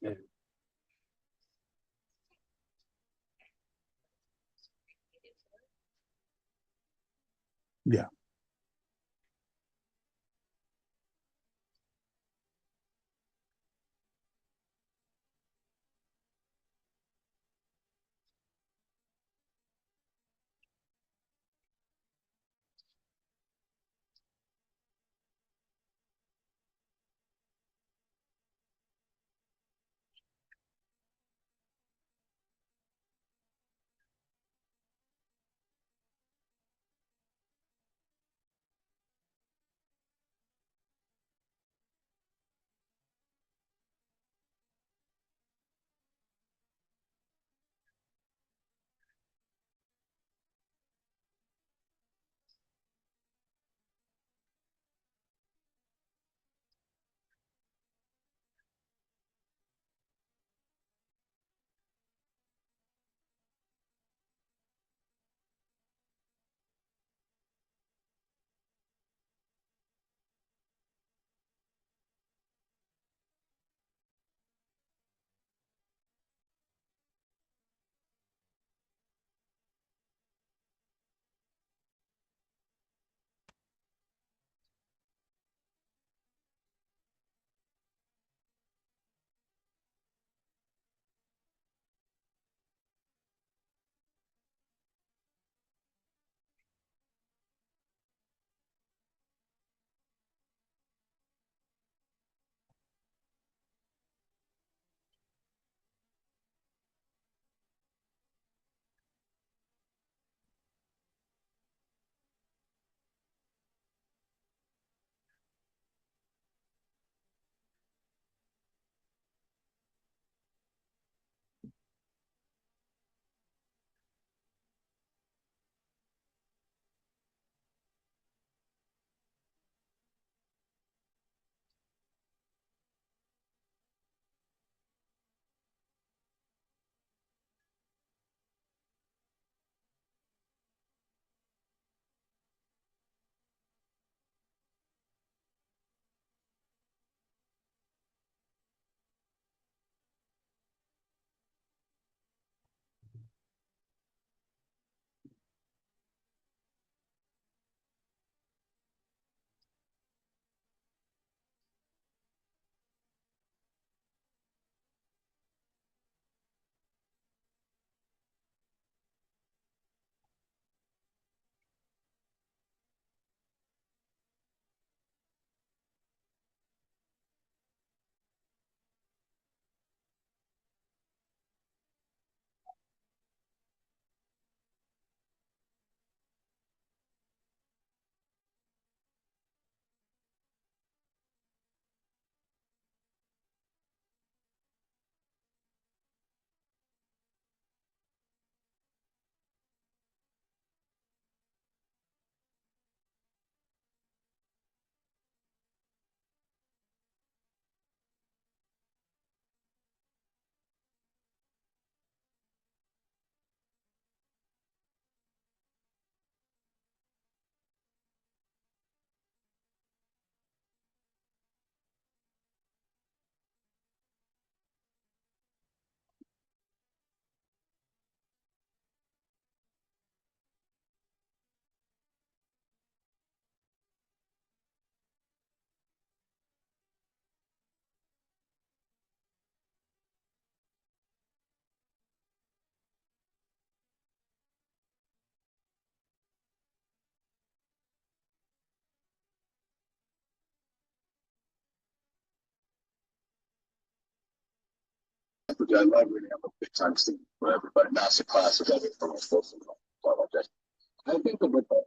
Yeah. Yeah. I love reading. I'm a big time student, whatever, but master class is everything for my skills and stuff like that. I think that with that,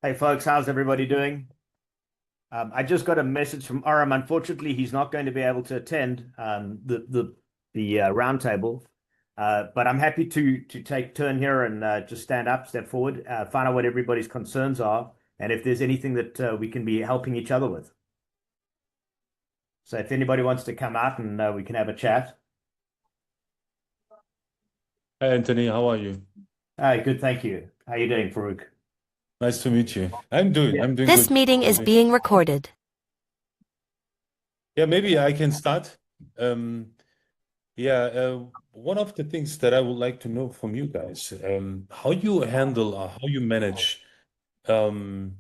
Hey folks, how's everybody doing? I just got a message from Aram. Unfortunately, he's not going to be able to attend the roundtable, but I'm happy to take turn here and just stand up, step forward, find out what everybody's concerns are, and if there's anything that we can be helping each other with. So if anybody wants to come out and we can have a chat. Hi, Anthony. How are you? Good, thank you. How are you doing, Farouk? Nice to meet you. Yeah. I'm doing This good. meeting I'm is doing, being recorded. yeah, maybe I can start. Um, yeah, one of the things that I would like to know from you guys, how you handle or how you manage um,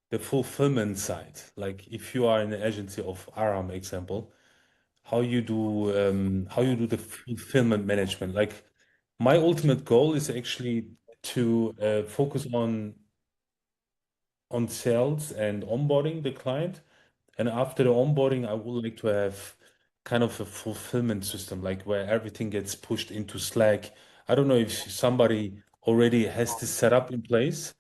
the fulfillment side. Like if you are in the agency of Aram example, how you do the fulfillment management. Like my ultimate goal is actually to focus on sales and onboarding the client. And after the onboarding, I would like to have kind of a fulfillment system, like where everything gets pushed into Slack. I don't know if somebody already has this set up in place.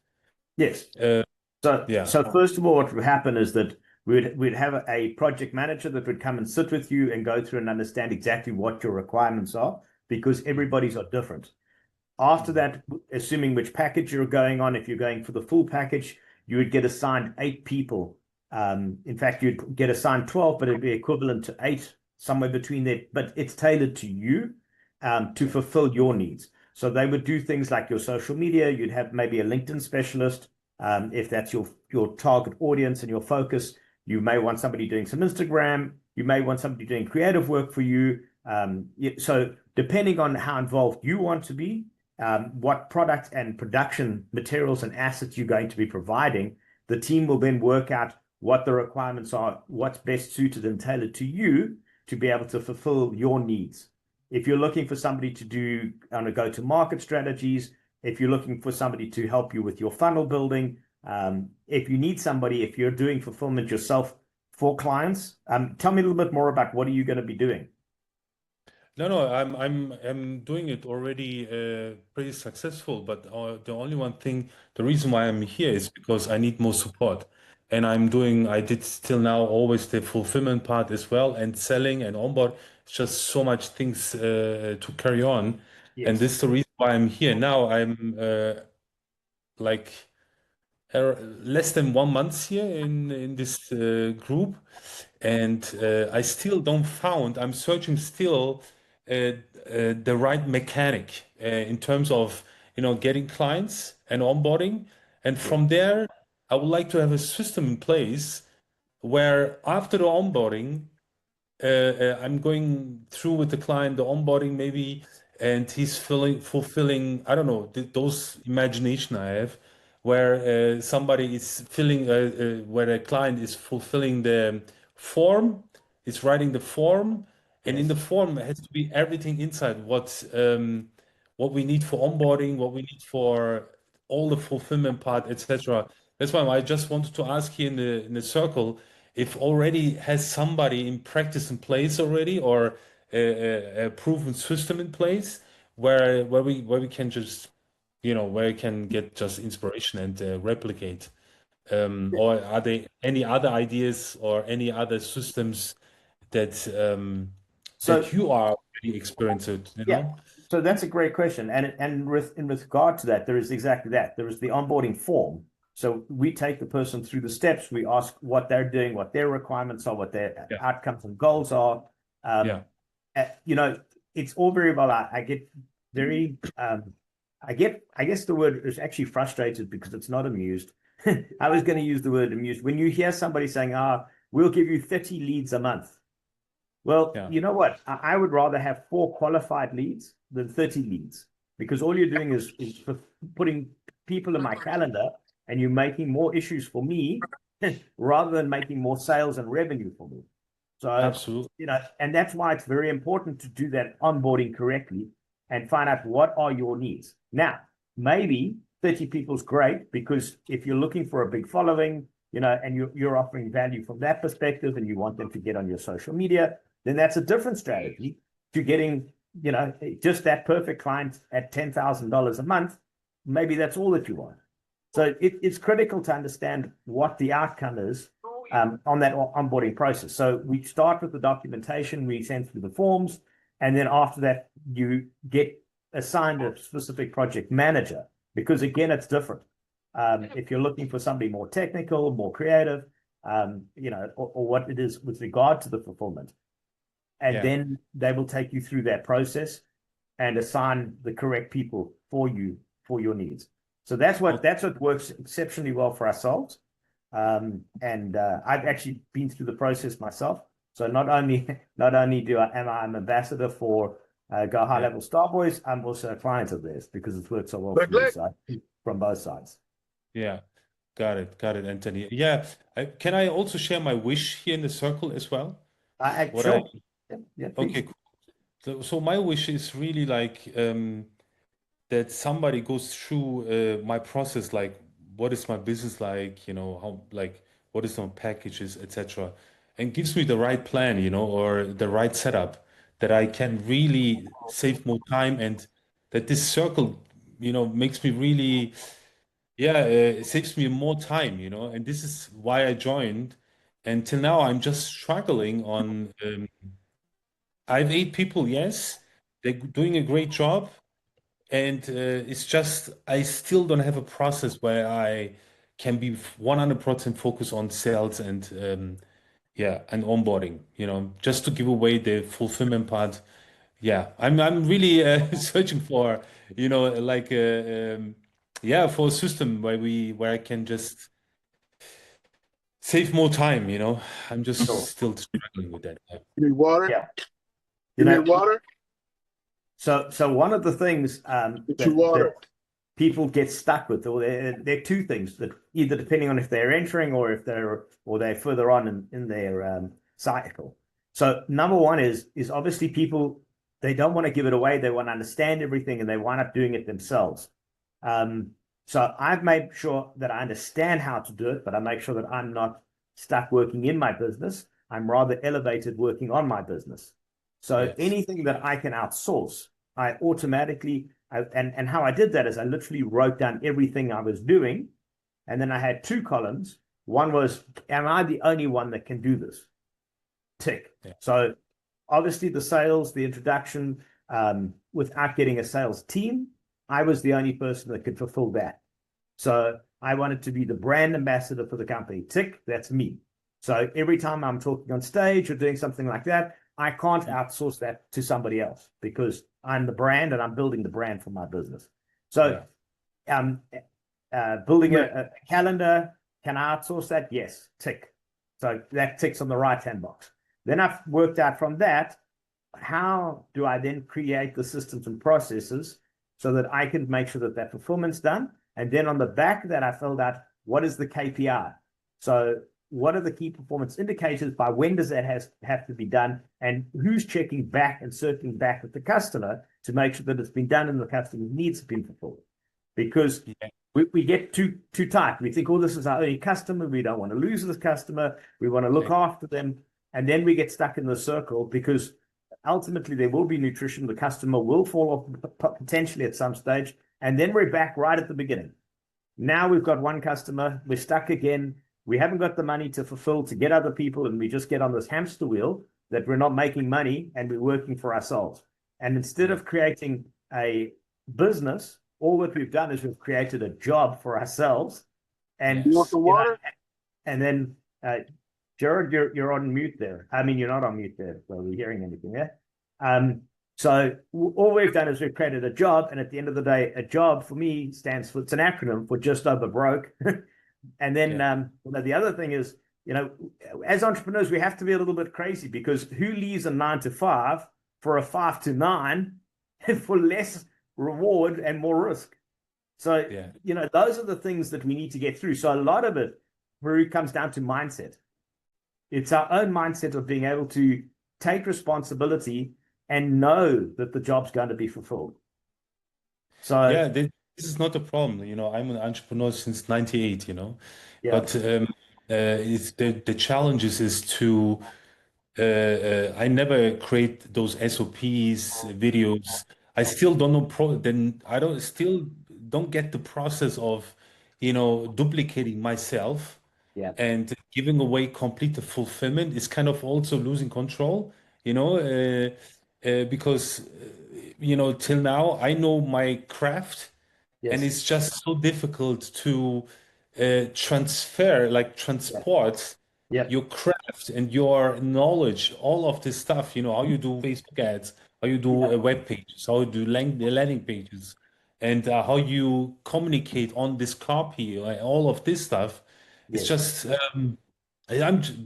Yes. Uh, So, yeah, so first of all, what would happen is that we'd have a project manager that would come and sit with you and go through and understand exactly what your requirements are, because everybody's are different. After Mhm. that, assuming which package you're going on, if you're going for the full package, you would get assigned 8 people. In fact, you'd get assigned 12, but it'd be equivalent to eight, somewhere between there. But it's tailored to you to Yeah, fulfill your needs. So they would do things like your social media. You'd have maybe a LinkedIn specialist, if that's your target audience and your focus. You may want somebody doing some Instagram. You may want somebody doing creative work for you. So depending on how involved you want to be, what product and production materials and assets you're going to be providing, the team will then work out what the requirements are, what's best suited and tailored to you to be able to fulfill your needs. If you're looking for somebody to do on a go-to-market strategies, if you're looking for somebody to help you with your funnel building, if you need somebody, if you're doing fulfillment yourself for clients, tell me a little bit more about what are you going to be doing? no, I'm doing it already pretty successful. But the only one thing, the reason why I'm here is because I need more support. And I did still now always the fulfillment part as well, and selling and onboard. It's just so much things to carry on. And Yes. this is the reason why I'm here. Now I'm like less than 1 month here in this group, and I still don't found. I'm searching still the right mechanic in terms of getting clients and onboarding, and Yeah. from there I would like to have a system in place where after the onboarding I'm going through with the client, the onboarding maybe, and he's fulfilling, I don't know, th those imagination I have, where somebody is where a client is fulfilling the form, is writing the form, and in the Yes. form has to be everything inside what we need for onboarding, what we need for all the fulfillment part, etc. That's why I just wanted to ask here in the circle if already has somebody in practice in place already or a proven system in place where we can just where we can get just inspiration and replicate, or are there any other ideas or any other systems that So you are already experienced with, yeah, so that's a great question, and with regard to that, there is exactly that. There is the onboarding form. So we take the person through the steps. We ask what they're doing, what their requirements are, what their Yeah, outcomes and goals are. Um, yeah, you know, it's all very well. I get very, I guess the word is actually frustrated because it's not amused. I was going to use the word amused. When you hear somebody saying, we'll give you 30 leads a month. Well, yeah, you know what? I would rather have 4 qualified leads than 30 leads, because all you're doing is putting people in my calendar, and you're making more issues for me rather than making more sales and revenue for me. So, absolutely. and that's why it's very important to do that onboarding correctly and find out what are your needs. Now, maybe 30 people is great, because if you're looking for a big following, and you're offering value from that perspective and you want them to get on your social media, then that's a different strategy to getting, just that perfect client at $10,000 a month. Maybe that's all that you want. So it's critical to understand what the outcome is on that onboarding process. So we start with the documentation, we send through the forms, and then after that, you get assigned a specific project manager, because again, it's different. If you're looking for somebody more technical, more creative, or what it is with regard to the fulfillment. And then they will take you through that process and assign the correct people for you for your needs. So that's what works exceptionally well for ourselves. And I've actually been through the process myself. So not only am I an ambassador for GoHighLevel Starboys, I'm also a client of theirs because it's worked so well for me. So from both sides. Yeah, got it, Anthony. Yeah, can I also share my wish here in the circle as well? Sure. Okay, cool. So my wish is really like that somebody goes through my process, like what is my business like, how like what is my packages, etc., and gives me the right plan, or the right setup that I can really save more time, and that this circle, makes me really, it saves me more time, and this is why I joined. And till now, I'm just struggling on. I have 8 people, yes, they're doing a great job, and it's just I still don't have a process where I can be 100% focused on sales and and onboarding. Just to give away the fulfillment part. Yeah, I'm really searching for like for a system where I can just save more time. I'm just still struggling with that. Yeah. You need water? Yeah. You need water? So one of the things that people get stuck with, or there are two things that either depending on if they're entering or if they're further on in their cycle. So number one is obviously people, they don't want to give it away. They want to understand everything and they wind up doing it themselves. So I've made sure that I understand how to do it, but I make sure that I'm not stuck working in my business. I'm rather elevated working on my business. So anything that I can outsource, I automatically, and how I did that is I literally wrote down everything I was doing. And then I had two columns. One was, am I the only one that can do this? Tick. Yeah. So obviously the sales, the introduction, without getting a sales team, I was the only person that could fulfill that. So I wanted to be the brand ambassador for the company. Tick, that's me. So every time I'm talking on stage or doing something like that, I can't outsource that to somebody else because I'm the brand and I'm building the brand for my business. So building a calendar, can I outsource that? Yes, tick. So that ticks on the right-hand box. Then I've worked out from that, how do I then create the systems and processes so that I can make sure that that fulfillment's done? And then on the back of that, I filled out, what is the KPI? So what are the key performance indicators? By when does that have to be done? And who's checking back and circling back with the customer to make sure that it's been done and the customer needs have been fulfilled? Because we get too tight. We think, oh, this is our only customer. We don't want to lose this customer. We want to look after them. And then we get stuck in the circle because ultimately there will be nutrition. The customer will fall off potentially at some stage. And then we're back right at the beginning. Now we've got one customer. We're stuck again. We haven't got the money to fulfill, to get other people. And we just get on this hamster wheel that we're not making money and we're working for ourselves. And instead of creating a business, all that we've done is we've created a job for ourselves. And you want the water? And then, Jared, you're on mute there. I mean, you're not on mute there, so we're hearing anything there. So all we've done is we've created a job, and at the end of the day, a job for me stands for, it's an acronym for just over broke. And then the other thing is, as entrepreneurs, we have to be a little bit crazy because who leaves a 9 to 5 for a 5 to 9 for less reward and more risk? So, those are the things that we need to get through. So a lot of it really comes down to mindset. It's our own mindset of being able to take responsibility and know that the job's going to be fulfilled. So this is not a problem. I'm an entrepreneur since '98. But it's the challenges is to I never create those SOPs videos. I still don't know then I don't get the process of duplicating myself Yeah. and giving away complete fulfillment is kind of also losing control, because, till now I know my craft and Yes. it's just so difficult to Yeah. transport Yeah. your craft and your knowledge, all of this stuff, how you do Facebook ads, how you do Yeah. web pages, how you do landing pages, and how you communicate on this copy, all of this stuff. It's Yes. just,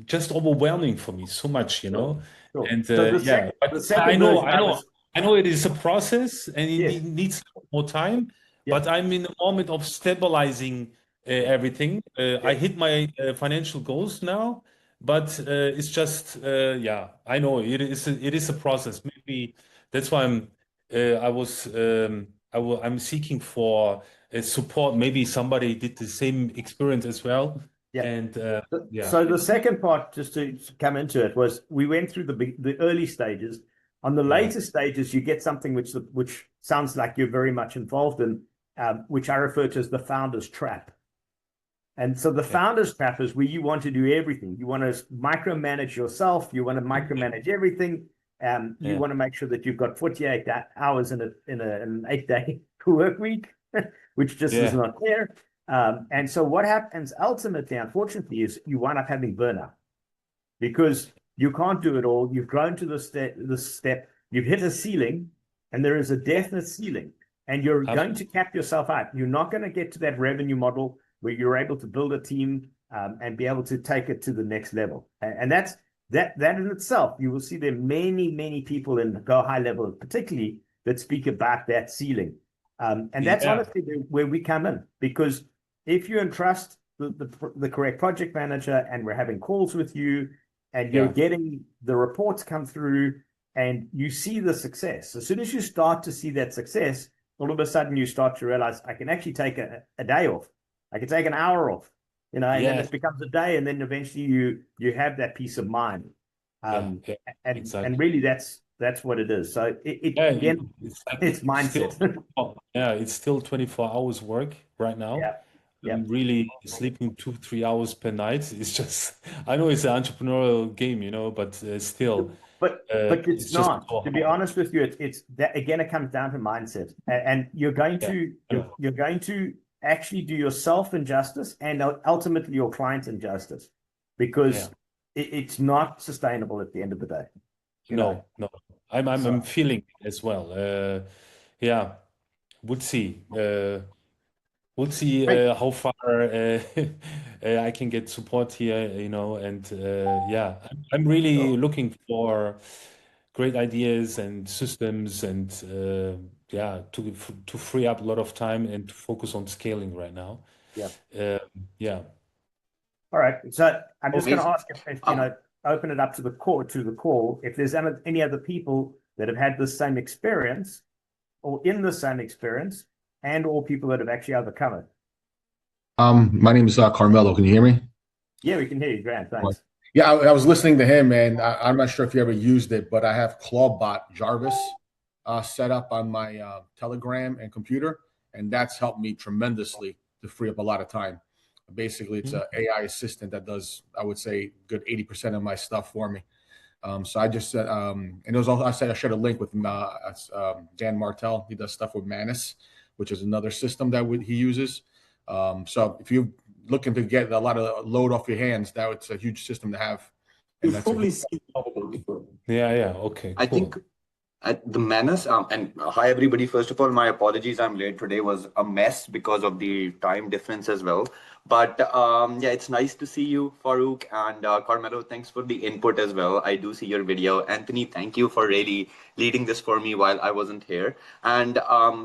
just overwhelming for me so much, Sure. Sure. and So yeah, but the I second know, version I I know, was, I know it is a process and it yes. needs more time, Yeah. but I'm in the moment of stabilizing Yeah. everything. I Yeah. hit my financial goals now, but it's just, yeah, I know it is a process. Maybe that's why I'm seeking for support. Maybe somebody did the same experience as well, Yeah. and yeah, So the second part, just to come into it, was we went through the early stages. On the yeah, later stages, you get something which sounds like you're very much involved in, which I refer to as the founder's trap. And so the yeah, founder's trap is where you want to do everything. You want to micromanage yourself. You want to micromanage everything. You yeah, want to make sure that you've got 48 hours in an 8-day work week, which just is yeah, not there. And so what happens ultimately, unfortunately, is you wind up having burnout because you can't do it all. You've grown to this step. You've hit a ceiling, and there is a definite ceiling, and you're going to absolutely. cap yourself out. You're not going to get to that revenue model where you're able to build a team and be able to take it to the next level. And that's that in itself. You will see there are many people in GoHighLevel, particularly that speak about that ceiling. And that's Yeah, honestly where we come in, because if you entrust the correct project manager and we're having calls with you and you're yeah, getting the reports come through and you see the success. As soon as you start to see that success, all of a sudden you start to realize I can actually take a day off. I can take an hour off, and then yeah, it becomes a day, and then eventually you have that peace of mind. yeah, Um, yeah, and exactly. really that's what it is. So it Yeah, again, it's like it's still, mindset. yeah, it's still 24 hours work right now. Yeah. Yeah. I'm really sleeping 2, 3 hours per night. It's just, I know it's an entrepreneurial game, but still, But it's it's just not. so To be hard. honest with you, it's that again. It comes down to mindset, and you're going Yeah, to I know. you're going to actually do yourself injustice and ultimately your client injustice, Yeah, because it's not sustainable at the end of the day. You know. no, no. I'm So feeling it as well. Yeah, we'll see. We'll see great. how far I can get support here, and yeah, I'm really So, looking for great ideas and systems and yeah, to free up a lot of time and to focus on scaling right now. yeah. Uh, yeah. All right. So I'm just going to Amazing. ask if open it up to the call. If there's any other people that have had the same experience or in the same experience, and or people that have actually overcome it. My name is Carmelo. Can you hear me? Yeah, we can hear you, Grant. What? Thanks. Yeah, I was listening to him, and I'm not sure if you ever used it, but I have Clawbot Jarvis set up on my Telegram and computer, and that's helped me tremendously to free up a lot of time. Basically, it's Mhm. an AI assistant that does, I would say, good 80% of my stuff for me. So I just said, and it was also, I shared a link with Dan Martell. He does stuff with Manus, which is another system that he uses. So if you're looking to get a lot of load off your hands, that's a huge system to have. And You've that's a probably good. seen before. Yeah, yeah. Okay, I think cool. at the Manus, and hi everybody. First of all, my apologies. I'm late today. Was a mess because of the time difference as well. But yeah, it's nice to see you, Farouk and Carmelo. Thanks for the input as well. I do see your video. Anthony, thank you for really leading this for me while I wasn't here. And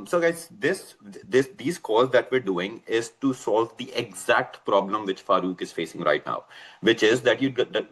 so, guys, these calls that we're doing is to solve the exact problem which Farouk is facing right now, which is that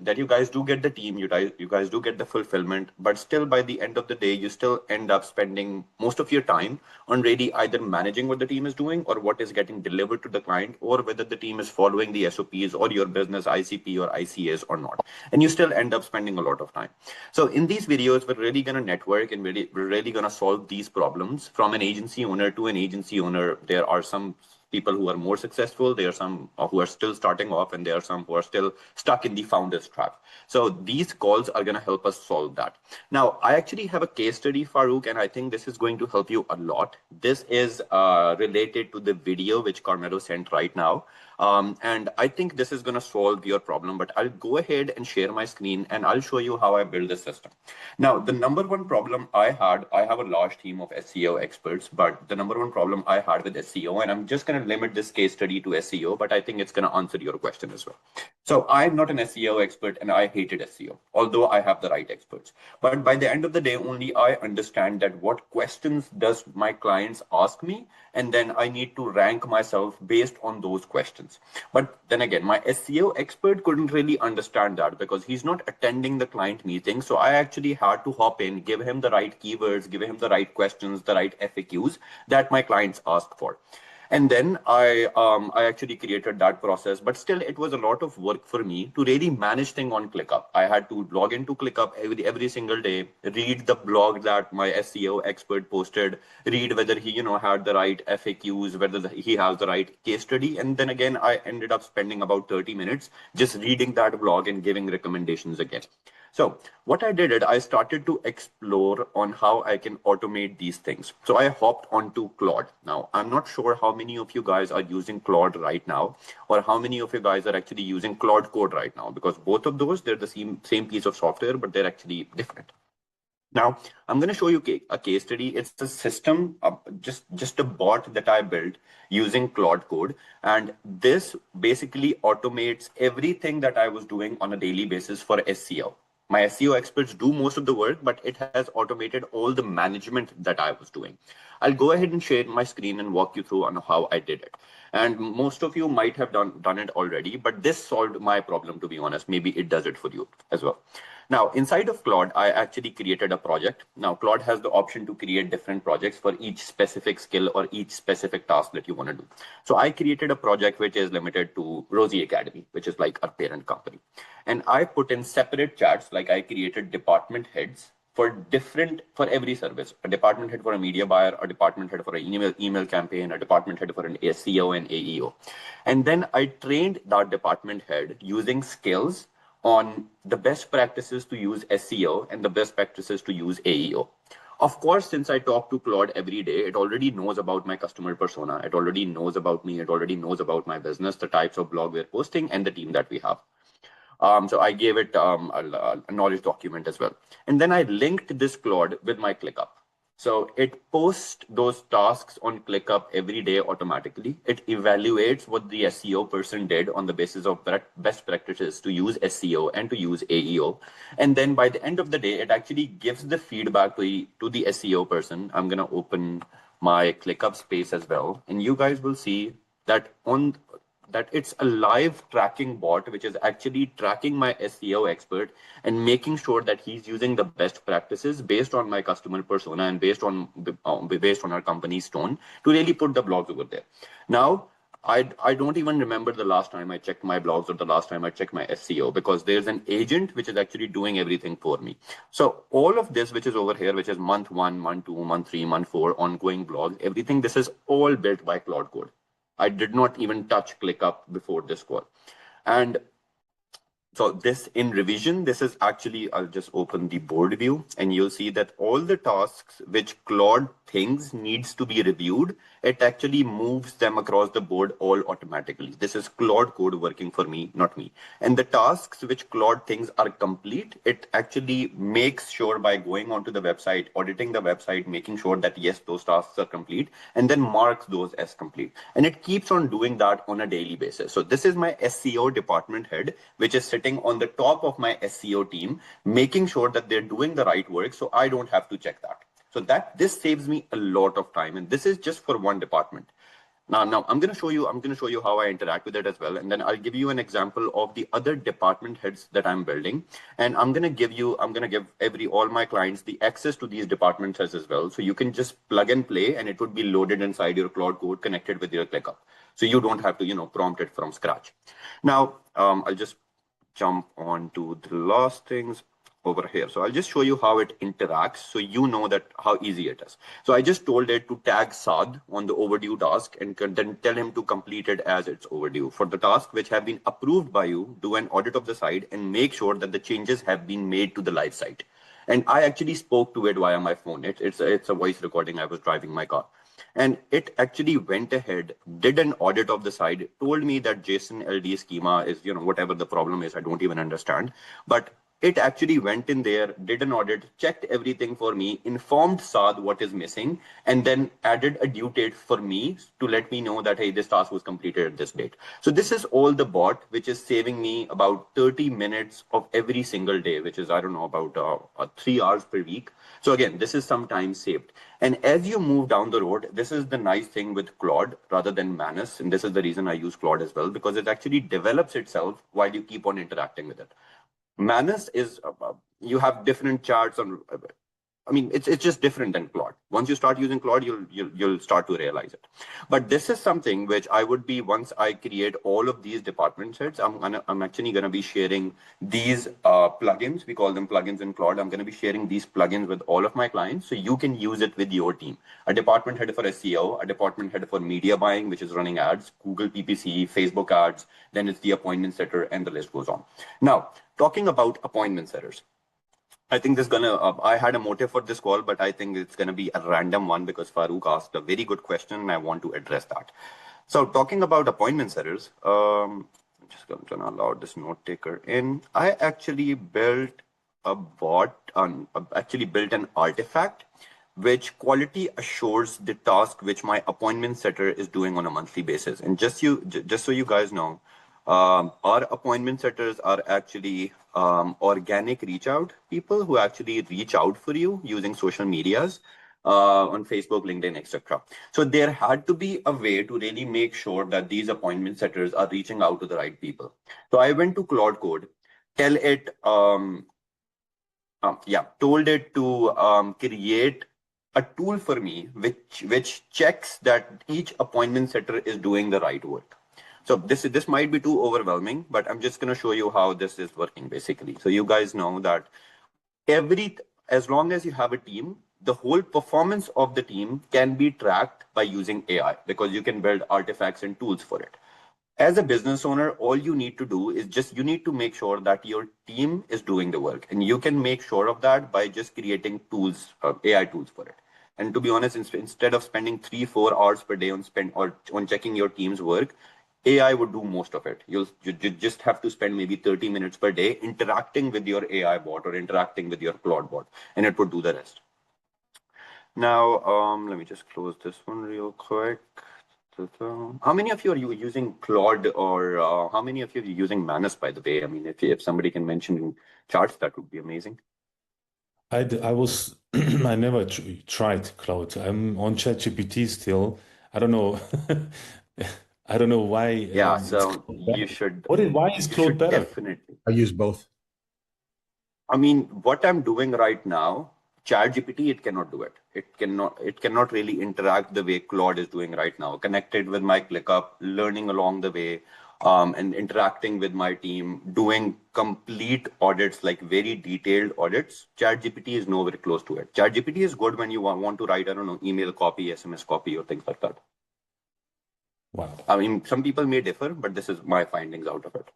that you guys do get the team, you guys do get the fulfillment, but still by the end of the day, you still end up spending most of your time on really either managing what the team is doing or what is getting delivered to the client, or whether the team is following the SOPs or your business ICP or ICAs or not. And you still end up spending a lot of time. So in these videos, we're really going to network and we're really going to solve these problems from an agency owner to an agency owner. There are some people who are more successful. There are some who are still starting off, and there are some who are still stuck in the founder's trap. So these calls are going to help us solve that. Now, I actually have a case study, Farouk, and I think this is going to help you a lot. This is related to the video which Carmelo sent right now. And I think this is going to solve your problem, but I'll go ahead and share my screen and I'll show you how I build the system. Now, the number one problem I have a large team of SEO experts, but the number one problem I had with SEO, and I'm just going to limit this case study to SEO, but I think it's going to answer your question as well. So I'm not an SEO expert and I hated SEO, although I have the right experts. But by the end of the day, only I understand that what questions does my clients ask me, and then I need to rank myself based on those questions. But then again, my SEO expert couldn't really understand that because he's not attending the client meeting. So I actually had to hop in, give him the right keywords, give him the right questions, the right FAQs that my clients ask for. And then I actually created that process, but still it was a lot of work for me to really manage things on ClickUp. I had to log into ClickUp every single day, read the blog that my SEO expert posted, read whether he had the right FAQs, whether he has the right case study. And then again, I ended up spending about 30 minutes just reading that blog and giving recommendations again. So what I did is I started to explore on how I can automate these things. So I hopped onto Claude. Now, I'm not sure how many of you guys are using Claude right now, or how many of you guys are actually using Claude Code right now, because both of those, they're the same piece of software, but they're actually different. Now, I'm going to show you a case study. It's a system, just a bot that I built using Claude Code. And this basically automates everything that I was doing on a daily basis for SEO. My SEO experts do most of the work, but it has automated all the management that I was doing. I'll go ahead and share my screen and walk you through on how I did it. And most of you might have done it already, but this solved my problem, to be honest. Maybe it does it for you as well. Now, inside of Claude, I actually created a project. Now, Claude has the option to create different projects for each specific skill or each specific task that you want to do. So I created a project which is limited to Rosie Academy, which is like our parent company. And I put in separate chats, like I created department heads for every service, a department head for a media buyer, a department head for an email campaign, a department head for an SEO and AEO. And then I trained that department head using skills on the best practices to use SEO and the best practices to use AEO. Of course, since I talk to Claude every day, it already knows about my customer persona. It already knows about me. It already knows about my business, the types of blog we're posting, and the team that we have. So I gave it a knowledge document as well. And then I linked this Claude with my ClickUp. So it posts those tasks on ClickUp every day automatically. It evaluates what the SEO person did on the basis of best practices to use SEO and to use AEO. And then by the end of the day, it actually gives the feedback to the SEO person. I'm going to open my ClickUp space as well. And you guys will see that it's a live tracking bot, which is actually tracking my SEO expert and making sure that he's using the best practices based on my customer persona and based on our company's tone to really put the blogs over there. Now, I don't even remember the last time I checked my blogs or the last time I checked my SEO, because there's an agent which is actually doing everything for me. So all of this, which is over here, which is month 1, month 2, month 3, month 4, ongoing blogs, everything, this is all built by Claude Code. I did not even touch ClickUp before this call. And so this in revision, this is actually, I'll just open the board view and you'll see that all the tasks which Claude thinks needs to be reviewed, it actually moves them across the board all automatically. This is Claude Code working for me, not me. And the tasks which Claude thinks are complete, it actually makes sure by going onto the website, auditing the website, making sure that yes, those tasks are complete, and then marks those as complete. And it keeps on doing that on a daily basis. So this is my SEO department head, which is sitting on the top of my SEO team, making sure that they're doing the right work. So I don't have to check that. So this saves me a lot of time. And this is just for one department. Now I'm going to show you how I interact with it as well. And then I'll give you an example of the other department heads that I'm building. And I'm going to give all my clients the access to these department heads as well. So you can just plug and play and it would be loaded inside your Claude Code connected with your ClickUp. So you don't have to, prompt it from scratch. Now, I'll just jump on to the last things. over here. So I'll just show you how it interacts so you know that how easy it is. So I just told it to tag Saad on the overdue task and then tell him to complete it as it's overdue. For the tasks which have been approved by you, do an audit of the site and make sure that the changes have been made to the live site. And I actually spoke to it via my phone. It's a voice recording. I was driving my car. And it actually went ahead, did an audit of the site, told me that JSON LD schema is, whatever the problem is, I don't even understand. But it actually went in there, did an audit, checked everything for me, informed Saad what is missing, and then added a due date for me to let me know that, hey, this task was completed at this date. So this is all the bot, which is saving me about 30 minutes of every single day, which is, I don't know, about 3 hours per week. So again, this is some time saved. And as you move down the road, this is the nice thing with Claude rather than Manus. And this is the reason I use Claude as well, because it actually develops itself while you keep on interacting with it. Manus is, you have different charts on, it's just different than Claude. Once you start using Claude, you'll start to realize it. But this is something which I would be, once I create all of these department sets, I'm actually gonna be sharing these plugins. We call them plugins in Claude. I'm gonna be sharing these plugins with all of my clients so you can use it with your team. A department head for SEO, a department head for media buying, which is running ads, Google PPC, Facebook ads, then it's the appointment setter, and the list goes on. Now, talking about appointment setters. I think this is gonna, I had a motive for this call, but I think it's gonna be a random one because Farooq asked a very good question and I want to address that. So talking about appointment setters, I'm just gonna allow this note taker in. I actually built a bot, actually built an artifact which quality assures the task which my appointment setter is doing on a monthly basis. And just so you guys know, our appointment setters are actually organic reach out people who actually reach out for you using social medias on Facebook, LinkedIn, etc. So there had to be a way to really make sure that these appointment setters are reaching out to the right people. So I went to Claude Code, told it to create a tool for me which checks that each appointment setter is doing the right work. So this might be too overwhelming, but I'm just going to show you how this is working basically. So you guys know that as long as you have a team, the whole performance of the team can be tracked by using AI because you can build artifacts and tools for it. As a business owner, all you need to do is you need to make sure that your team is doing the work, and you can make sure of that by just creating tools, AI tools for it. And to be honest, instead of spending 3-4 hours per day on checking your team's work, AI would do most of it. You just have to spend maybe 30 minutes per day interacting with your AI bot or interacting with your Claude bot, and it would do the rest. Now, let me just close this one real quick. How many of you are using Claude, or how many of you are using Manus, by the way? I mean, if somebody can mention in charts, that would be amazing. I never tried Claude. I'm on ChatGPT still. I don't know. I don't know why. Yeah, so you should. Why is Claude better? Definitely. I use both. I mean, what I'm doing right now, ChatGPT, it cannot do it. It cannot really interact the way Claude is doing right now, connected with my ClickUp, learning along the way, and interacting with my team, doing complete audits, like very detailed audits. ChatGPT is nowhere close to it. ChatGPT is good when you want to write, I don't know, email copy, SMS copy, or things like that. Wow. I mean, some people may differ, but this is my findings out of it.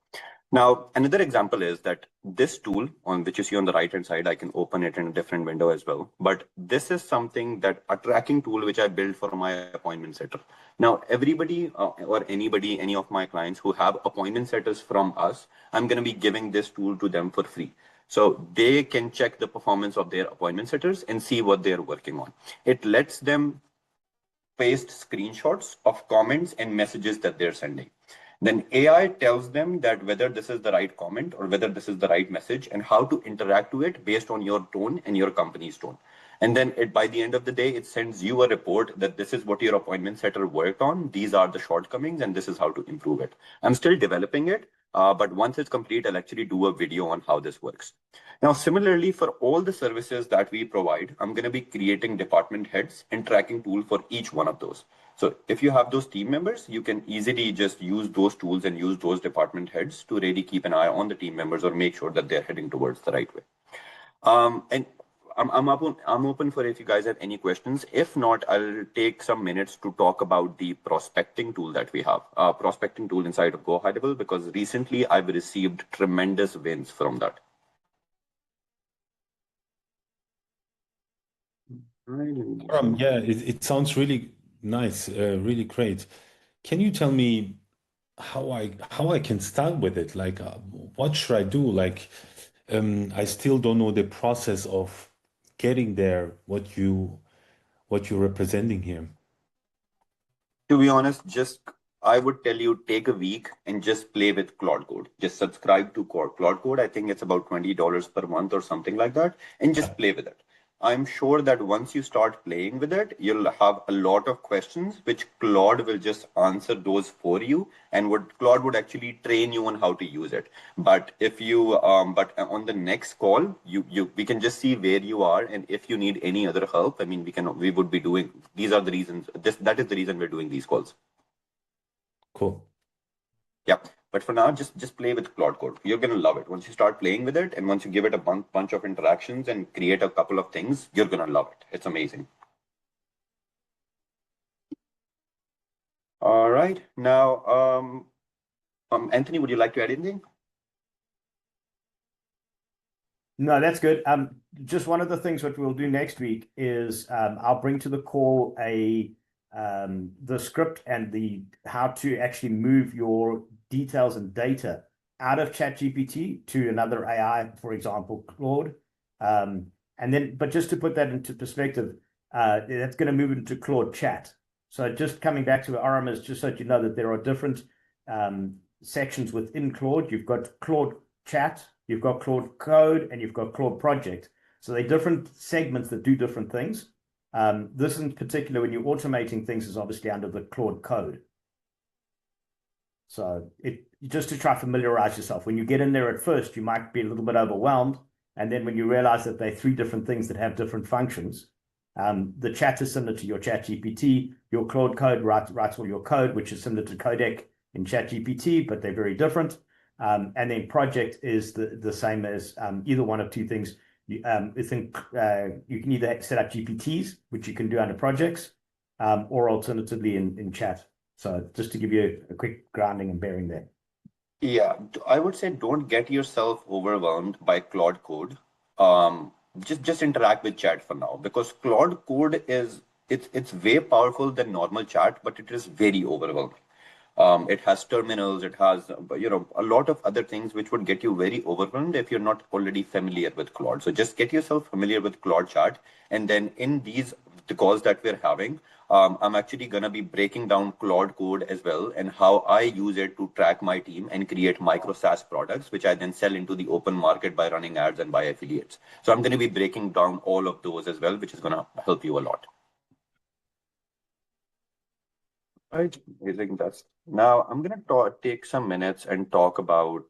Now, another example is that this tool on which you see on the right hand side, I can open it in a different window as well. But this is something that a tracking tool which I built for my appointment setter. Now, everybody or anybody, any of my clients who have appointment setters from us, I'm going to be giving this tool to them for free. So they can check the performance of their appointment setters and see what they're working on. It lets them paste screenshots of comments and messages that they're sending. Then AI tells them that whether this is the right comment or whether this is the right message and how to interact to it based on your tone and your company's tone. And then by the end of the day, it sends you a report that this is what your appointment setter worked on. These are the shortcomings and this is how to improve it. I'm still developing it, but once it's complete, I'll actually do a video on how this works. Now, similarly, for all the services that we provide, I'm going to be creating department heads and tracking tool for each one of those. So if you have those team members, you can easily just use those tools and use those department heads to really keep an eye on the team members or make sure that they're heading towards the right way. And I'm open for if you guys have any questions. If not, I'll take some minutes to talk about the prospecting tool that we have, prospecting tool inside of GoHighLevel, because recently I've received tremendous wins from that. Yeah, it sounds really nice, really great. Can you tell me how I can start with it? Like, what should I do? Like, I still don't know the process of getting there. What you're representing here. To be honest, I would tell you take a week and just play with Claude Code. Just subscribe to Claude Code. I think it's about $20 per month or something like that, and just play with it. I'm sure that once you start playing with it, you'll have a lot of questions which Claude will just answer those for you, and Claude would actually train you on how to use it. But if you but on the next call, we can just see where you are, and if you need any other help, I mean, we would be doing, these are the reasons. That is the reason we're doing these calls. Cool. Yeah, but for now, just play with Claude Code. You're gonna love it. Once you start playing with it, and once you give it a bunch of interactions and create a couple of things, you're gonna love it. It's amazing. All right, now, Anthony, would you like to add anything? No, that's good. Just one of the things that we'll do next week is I'll bring to the call the script and the how to actually move your details and data out of ChatGPT to another AI, for example, Claude. But just to put that into perspective, that's going to move into Claude Chat. So just coming back to Aramis, just so that you know that there are different sections within Claude. You've got Claude Chat, you've got Claude Code, and you've got Claude Project. So they're different segments that do different things. This in particular, when you're automating things, is obviously under the Claude Code. So just to try to familiarize yourself. When you get in there at first, you might be a little bit overwhelmed. And then when you realize that they're three different things that have different functions, the chat is similar to your ChatGPT. Your Claude Code writes all your code, which is similar to Codec in ChatGPT, but they're very different. And then Project is the same as either one of two things. You can either set up GPTs, which you can do under projects, or alternatively in chat. So just to give you a quick grounding and bearing there. Yeah, I would say don't get yourself overwhelmed by Claude Code. Just interact with chat for now, because Claude Code it's way powerful than normal chat, but it is very overwhelming. It has terminals, it has a lot of other things which would get you very overwhelmed if you're not already familiar with Claude. So just get yourself familiar with Claude Chat, and then in the calls that we're having, I'm actually gonna be breaking down Claude Code as well, and how I use it to track my team and create micro SaaS products, which I then sell into the open market by running ads and by affiliates. So I'm gonna be breaking down all of those as well, which is gonna help you a lot. Right, amazing. Now I'm going to take some minutes and talk about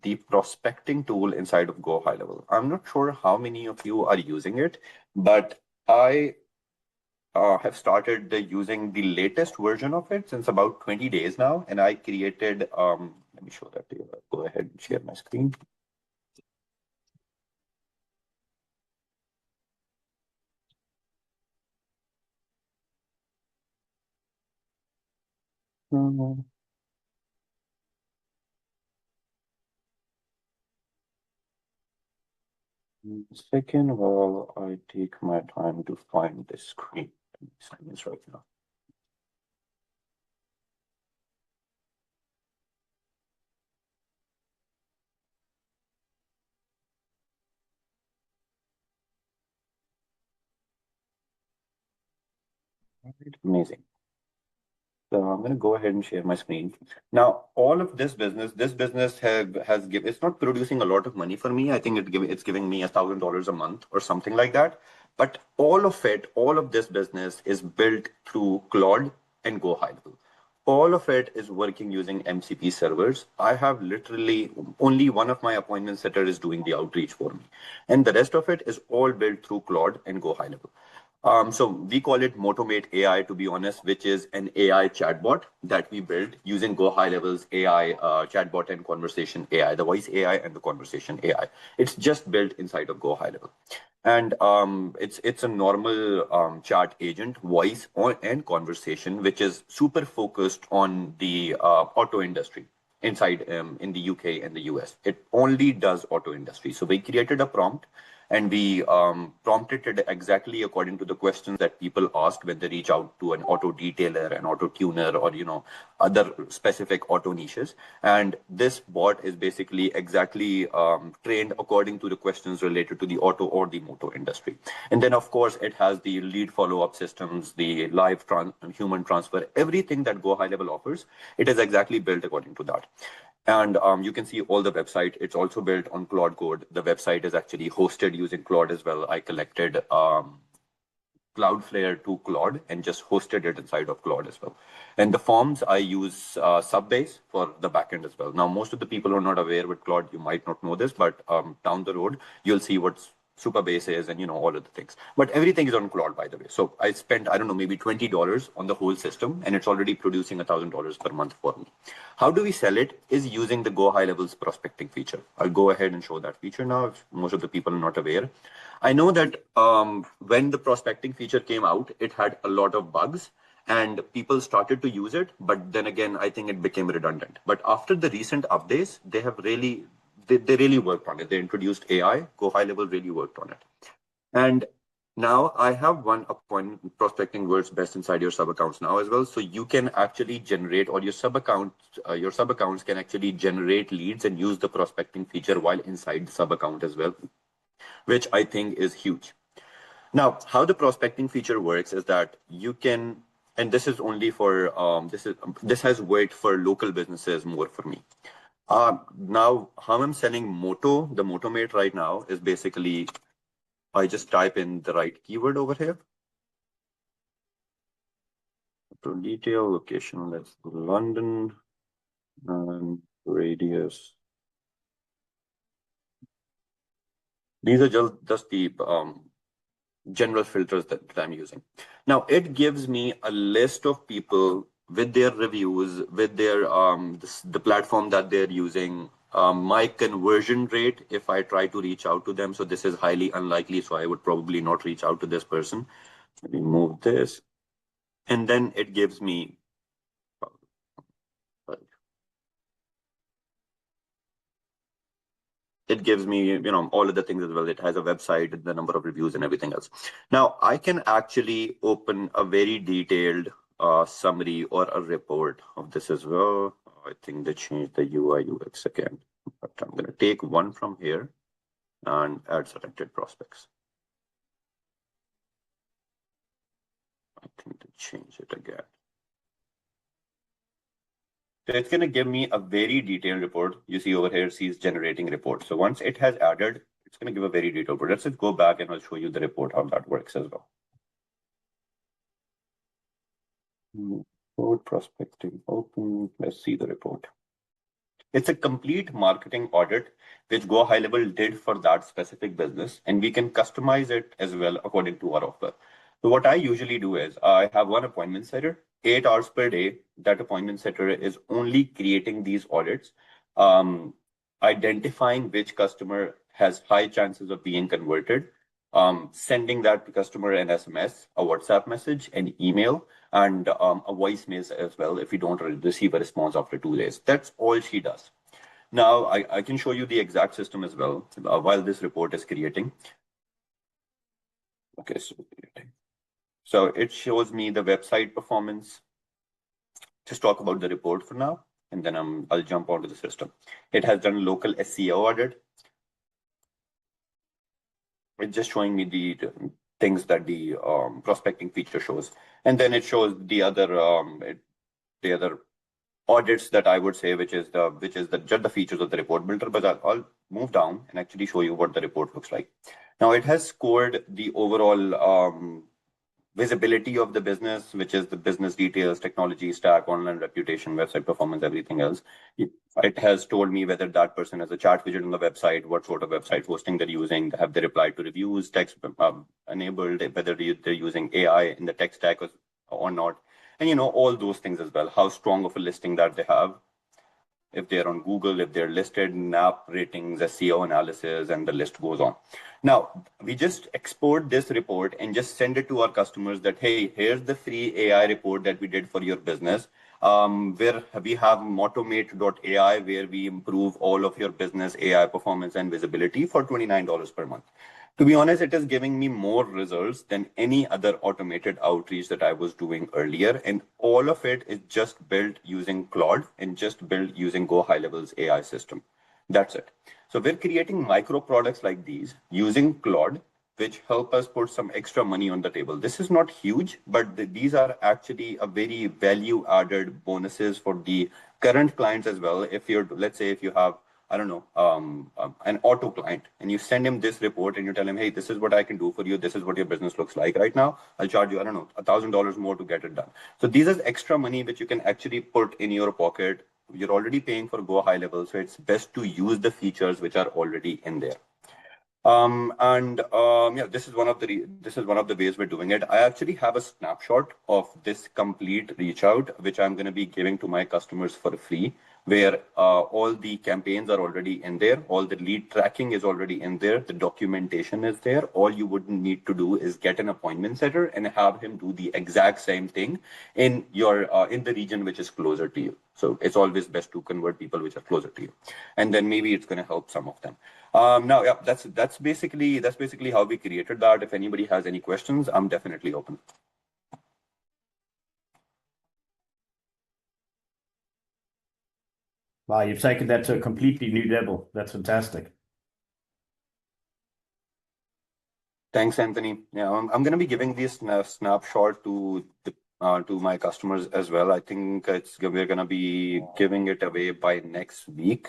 the prospecting tool inside of GoHighLevel. I'm not sure how many of you are using it, but I have started using the latest version of it since about 20 days now, and I created. Let me show that to you. Go ahead and share my screen. Second, while I take my time to find the screen. Seconds right now. Right, amazing. So I'm going to go ahead and share my screen. Now, all of this business has given, it's not producing a lot of money for me. I think it's giving me $1,000 a month or something like that. But all of this business is built through Claude and GoHighLevel. All of it is working using MCP servers. I have literally only one of my appointment setter is doing the outreach for me. And the rest of it is all built through Claude and GoHighLevel. So we call it Motomate AI, to be honest, which is an AI chatbot that we built using GoHighLevel's AI chatbot and conversation AI, the voice AI and the conversation AI. It's just built inside of GoHighLevel. And it's a normal chat agent, voice and conversation, which is super focused on the auto industry inside in the UK and the US. It only does auto industry. So we created a prompt and we prompted it exactly according to the questions that people ask when they reach out to an auto detailer, an auto tuner, or other specific auto niches. And this bot is basically exactly trained according to the questions related to the auto or the motor industry. And then of course it has the lead follow-up systems, the live human transfer, everything that GoHighLevel offers. It is exactly built according to that. And you can see all the website. It's also built on Claude Code. The website is actually hosted using Claude as well. I collected Cloudflare to Claude and just hosted it inside of Claude as well. And the forms, I use Subbase for the backend as well. Now, most of the people who are not aware with Claude, you might not know this, but down the road, you'll see what's Superbase is and all of the things. But everything is on Claude, by the way. So I spent, I don't know, maybe $20 on the whole system, and it's already producing $1,000 per month for me. How do we sell it? Is using the GoHighLevel's prospecting feature. I'll go ahead and show that feature now if most of the people are not aware. I know that when the prospecting feature came out, it had a lot of bugs and people started to use it. But then again, I think it became redundant. But after the recent updates, they have really they really worked on it. They introduced AI. GoHighLevel really worked on it. And now I have one appointment prospecting works best inside your sub accounts now as well. So you can actually generate, or your sub accounts can actually generate leads and use the prospecting feature while inside the sub account as well, which I think is huge. Now, how the prospecting feature works is that you can, and this is only for this has worked for local businesses more for me. Now, how I'm selling the Motomate right now is basically, I just type in the right keyword over here. To detail, location, let's go London, and radius. These are just the general filters that I'm using. Now, it gives me a list of people with their reviews, with their the platform that they're using, my conversion rate if I try to reach out to them. So this is highly unlikely, so I would probably not reach out to this person. Let me move this. And then it gives me all of the things as well. It has a website, the number of reviews and everything else. Now I can actually open a very detailed summary or a report of this as well. I think they changed the UI UX again, but I'm going to take one from here and add selected prospects. I think they changed it again. So it's going to give me a very detailed report. You see over here, sees generating report. So once it has added, it's going to give a very detailed report. Let's just go back and I'll show you the report, how that works as well. Report prospecting open. Let's see the report. It's a complete marketing audit, which GoHighLevel did for that specific business, and we can customize it as well according to our offer. So what I usually do is I have one appointment setter, 8 hours per day. That appointment setter is only creating these audits, identifying which customer has high chances of being converted, sending that customer an SMS, a WhatsApp message, an email, and a voicemail as well if you don't receive a response after 2 days. That's all she does. Now, I can show you the exact system as well while this report is creating. Okay, so it shows me the website performance. Just talk about the report for now, and then I'll jump onto the system. It has done local SEO audit. It's just showing me the things that the prospecting feature shows, and then it shows the other audits that I would say, which is just the features of the report builder. But I'll move down and actually show you what the report looks like. Now it has scored the overall visibility of the business, which is the business details, technology stack, online reputation, website performance, everything else. It has told me whether that person has a chat widget on the website, what sort of website hosting they're using, have they replied to reviews, text enabled, whether they're using AI in the tech stack or not, and all those things as well. How strong of a listing that they have, if they're on Google, if they're listed, NAP ratings, SEO analysis, and the list goes on. Now, we just export this report and just send it to our customers that, hey, here's the free AI report that we did for your business, where we have Motomate.ai, where we improve all of your business AI performance and visibility for $29 per month. To be honest, it is giving me more results than any other automated outreach that I was doing earlier. And all of it is just built using Claude and just built using GoHighLevel's AI system. That's it. So we're creating micro products like these using Claude, which help us put some extra money on the table. This is not huge, but these are actually a very value added bonuses for the current clients as well. If you're, let's say, if you have, I don't know, an auto client, and you send him this report and you tell him, hey, this is what I can do for you. This is what your business looks like right now. I'll charge you, I don't know, $1,000 more to get it done. So these are extra money which you can actually put in your pocket. You're already paying for GoHighLevel, so it's best to use the features which are already in there. Yeah, this is one of the ways we're doing it. I actually have a snapshot of this complete reach out, which I'm going to be giving to my customers for free, where all the campaigns are already in there, all the lead tracking is already in there, the documentation is there. All you would need to do is get an appointment setter and have him do the exact same thing in your in the region which is closer to you. So it's always best to convert people which are closer to you, and then maybe it's going to help some of them. Now, yeah, that's basically how we created that. If anybody has any questions, I'm definitely open. Wow, you've taken that to a completely new level. That's fantastic. Thanks, Anthony. Yeah, I'm going to be giving this snapshot to my customers as well. I think we're going to be giving it away by next week.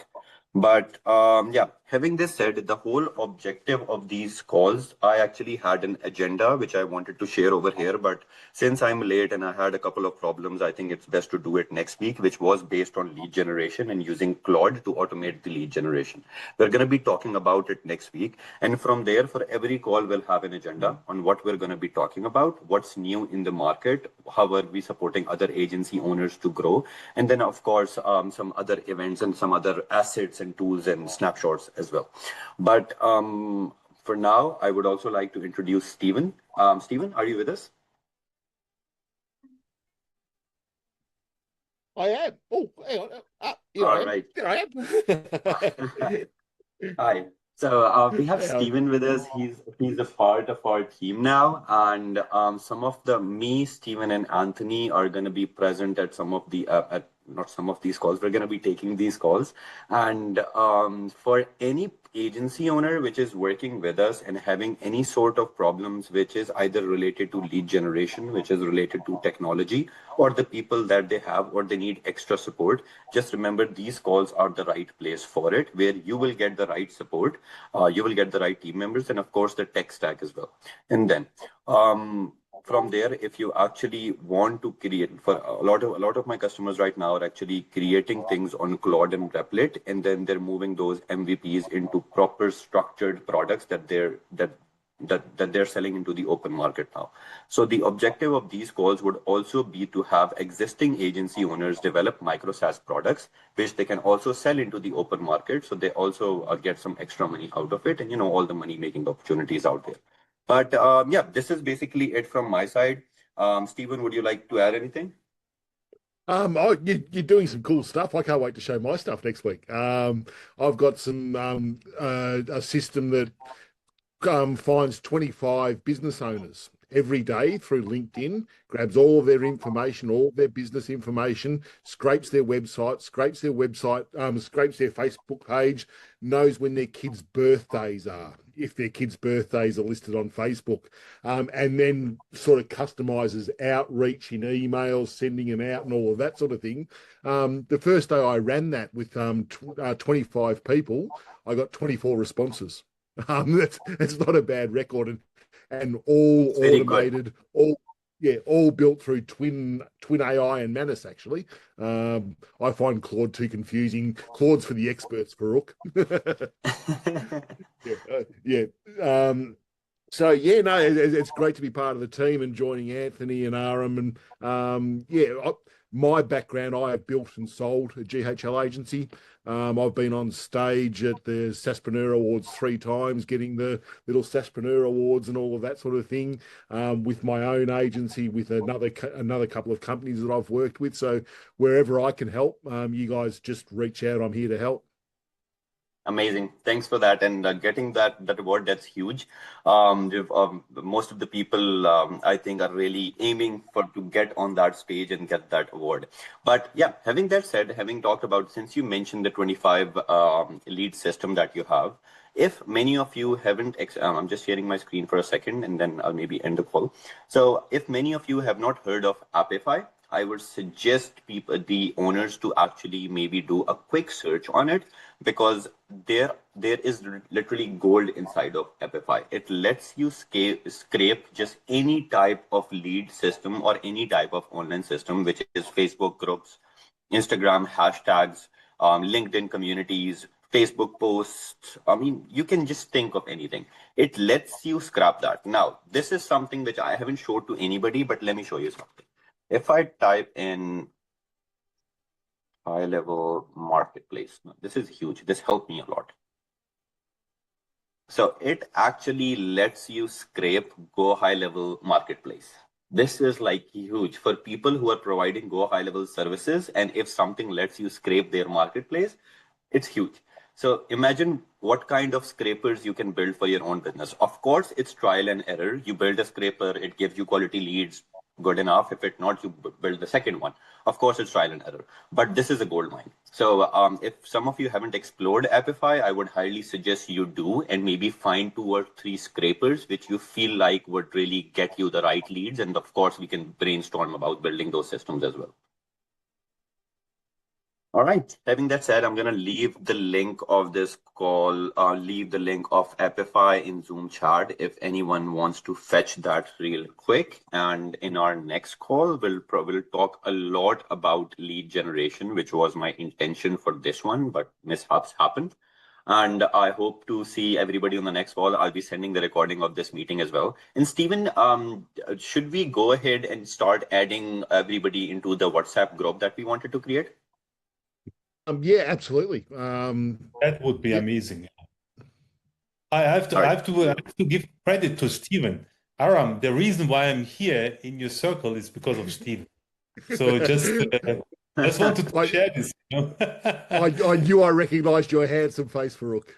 But yeah, having this said, the whole objective of these calls, I actually had an agenda which I wanted to share over here. But since I'm late and I had a couple of problems, I think it's best to do it next week, which was based on lead generation and using Claude to automate the lead generation. We're going to be talking about it next week. And from there, for every call, we'll have an agenda on what we're going to be talking about, what's new in the market, how are we supporting other agency owners to grow, and then, of course, some other events and some other assets and tools and snapshots as well. But for now, I would also like to introduce Stephen. Stephen, are you with us? I am. Oh, hang on. All right. There I am. Hi. So we have Stephen with us. He's a part of our team now, and Stephen, and Anthony are going to be present at some of the not some of these calls. We're going to be taking these calls, and for any agency owner which is working with us and having any sort of problems which is either related to lead generation, which is related to technology, or the people that they have, or they need extra support, just remember these calls are the right place for it, where you will get the right support, you will get the right team members, and of course the tech stack as well. And then from there, if you actually want to create, for a lot of my customers right now are actually creating things on Claude and Replit, and then they're moving those MVPs into proper structured products that they're selling into the open market now. So the objective of these calls would also be to have existing agency owners develop micro SaaS products, which they can also sell into the open market. So they also get some extra money out of it, and all the money making opportunities out there. But yeah, this is basically it from my side. Stephen, would you like to add anything? You're doing some cool stuff. I can't wait to show my stuff next week. I've got some a system that finds 25 business owners every day through LinkedIn, grabs all of their information, all their business information, scrapes their website, scrapes their Facebook page, knows when their kids' birthdays are, if their kids' birthdays are listed on Facebook, and then sort of customizes outreach in emails, sending them out and all of that sort of thing. The first day I ran that with 25 people, I got 24 responses. That's not a bad record, and all automated, all Yeah, all built through Twin AI and Manus, actually. I find Claude too confusing. Claude's for the experts, Farouk. Yeah, yeah. So yeah, no, it's great to be part of the team and joining Anthony and Aram and my background, I have built and sold a GHL agency. I've been on stage at the Saspreneur Awards 3 times, getting the little Saspreneur Awards and all of that sort of thing, with my own agency, with another couple of companies that I've worked with. So wherever I can help, you guys just reach out. I'm here to help. Amazing. Thanks for that. And getting that award, that's huge. Most of the people, I think, are really aiming to get on that stage and get that award. But yeah, having that said, having talked about, since you mentioned the 25 lead system that you have, if many of you haven't, I'm just sharing my screen for a second and then I'll maybe end the call. So if many of you have not heard of Appify, I would suggest the owners to actually maybe do a quick search on it, because there is literally gold inside of Appify. It lets you scrape just any type of lead system or any type of online system, which is Facebook groups, Instagram hashtags, LinkedIn communities, Facebook posts. I mean, you can just think of anything. It lets you scrap that. Now, this is something which I haven't showed to anybody, but let me show you something. If I type in high level marketplace, this is huge. This helped me a lot. So it actually lets you scrape GoHighLevel marketplace. This is like huge for people who are providing GoHighLevel services. And if something lets you scrape their marketplace, it's huge. So imagine what kind of scrapers you can build for your own business. Of course, it's trial and error. You build a scraper, it gives you quality leads, good enough. If it not, you build the second one. Of course, it's trial and error. But this is a gold mine. So if some of you haven't explored Appify, I would highly suggest you do, and maybe find 2 or 3 scrapers which you feel like would really get you the right leads. And of course, we can brainstorm about building those systems as well. All right. Having that said, I'm going to leave the link of this call, leave the link of Appify in Zoom chat if anyone wants to fetch that real quick. And in our next call, we'll talk a lot about lead generation, which was my intention for this one, but mishaps happened. And I hope to see everybody on the next call. I'll be sending the recording of this meeting as well. And Stephen, should we go ahead and start adding everybody into the WhatsApp group that we wanted to create? Yeah, absolutely. That would be yeah. amazing. I have to give credit to Stephen. Aram, the reason why I'm here in your circle is because of Stephen. So just wanted to share this. I knew I recognized your handsome face, Farouk.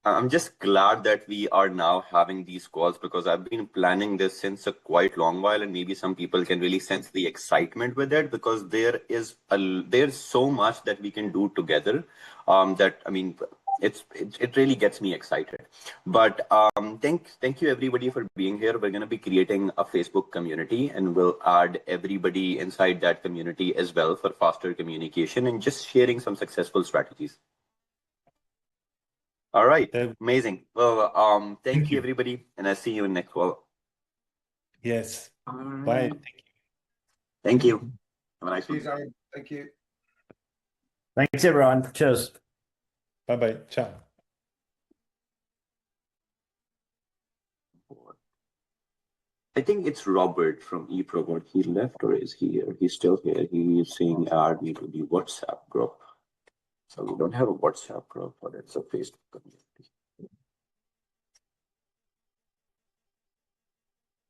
I'm just glad that we are now having these calls, because I've been planning this since a quite long while, and maybe some people can really sense the excitement with it, because there's so much that we can do together. That, I mean, it really gets me excited. But thank you everybody for being here. We're going to be creating a Facebook community, and we'll add everybody inside that community as well for faster communication and just sharing some successful strategies. All right, amazing. Well, thank you everybody, and I'll see you in next call. Yes. Bye. Thank you. Have a nice one. Thank you. Thanks, everyone. Cheers. Bye-bye. Ciao. I think it's Robert from eProbot. He left, or is he here? He's still here. He's saying add me to the WhatsApp group. So we don't have a WhatsApp group, but it's a Facebook community.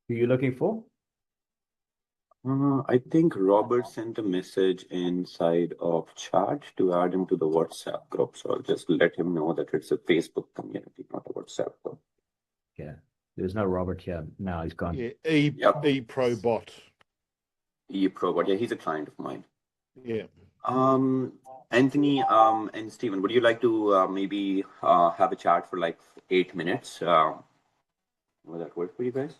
Who are you looking for? I think Robert sent a message inside of chat to add him to the WhatsApp group. So I'll just let him know that it's a Facebook community, not a WhatsApp group. Yeah, there's no Robert here. No, he's gone. Yeah, eProbot. eProbot. Yeah, he's a client of mine. Yeah. Anthony and Stephen, would you like to maybe have a chat for like 8 minutes? Will that work for you guys?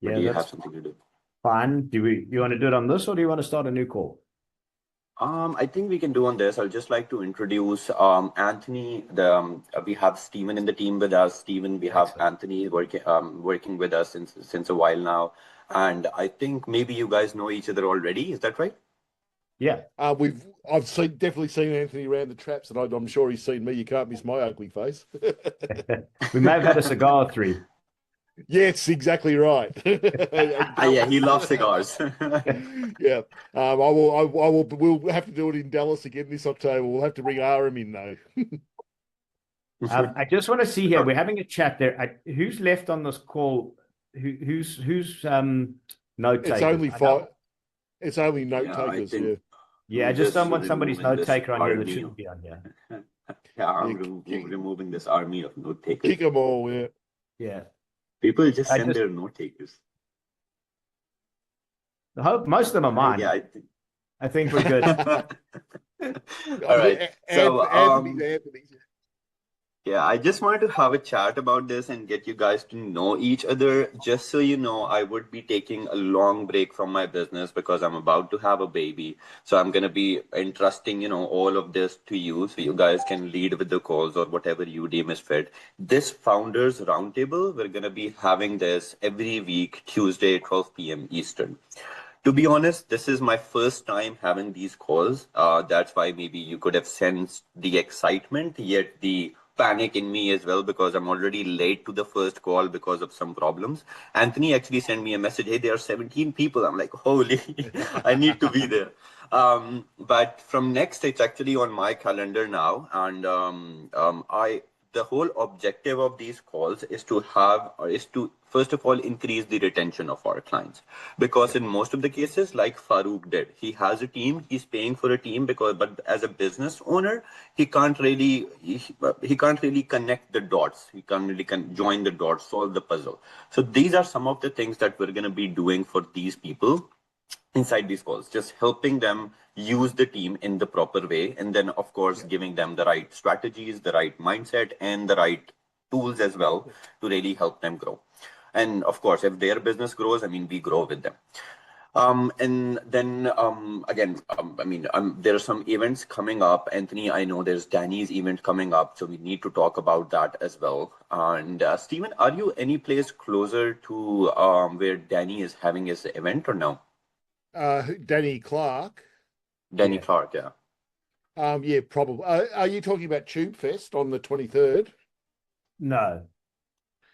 Yeah, or do you that's have something to do? fine. You want to do it on this, or do you want to start a new call? I think we can do on this. I'll just like to introduce Anthony. We have Stephen in the team with us. Stephen, we have Excellent. Anthony working with us since a while now, and I think maybe you guys know each other already. Is that right? Yeah. I've definitely seen Anthony around the traps, and I'm sure he's seen me. You can't miss my ugly face. We may have had a cigar or three. Yes, exactly right. Yeah, he loves cigars. Yeah. We'll have to do it in Dallas again this October. We'll have to bring Aram in though. I just want to see here. We're having a chat there. Who's left on this call? Who's note It's takers? only five. It's only note Yeah, I takers. think Yeah, I just don't want somebody's removing note this taker on here that army shouldn't of be on here. yeah, I'm Yeah, removing this army of note takers. kick them all. Yeah. Yeah. People just I send just their note takers. I hope most of them are mine. Yeah, I think we're good. All right. So, Anthony's. yeah, I just wanted to have a chat about this and get you guys to know each other. Just so you know, I would be taking a long break from my business because I'm about to have a baby. So I'm going to be entrusting, all of this to you so you guys can lead with the calls or whatever you deem is fit. This founders roundtable, we're going to be having this every week, Tuesday, 12 p.m. Eastern. To be honest, this is my first time having these calls. That's why maybe you could have sensed the excitement, yet the panic in me as well, because I'm already late to the first call because of some problems. Anthony actually sent me a message, hey, there are 17 people. I'm like, holy, I need to be there. But from next, it's actually on my calendar now. And the whole objective of these calls is to first of all increase the retention of our clients, because in most of the cases, like Farouk did, he has a team, he's paying for a team, but as a business owner, he can't really connect the dots, he can't really join the dots, solve the puzzle. So these are some of the things that we're going to be doing for these people inside these calls, just helping them use the team in the proper way, and then of course giving them the right strategies, the right mindset, and the right tools as well to really help them grow. And of course, if their business grows, I mean, we grow with them. And then again, there are some events coming up. Anthony, I know there's Danny's event coming up, so we need to talk about that as well. And Stephen, are you any place closer to where Danny is having his event or no? Danny Clark. Danny Clark, yeah. Yeah, probably. Are you talking about TubeFest on the 23rd? No.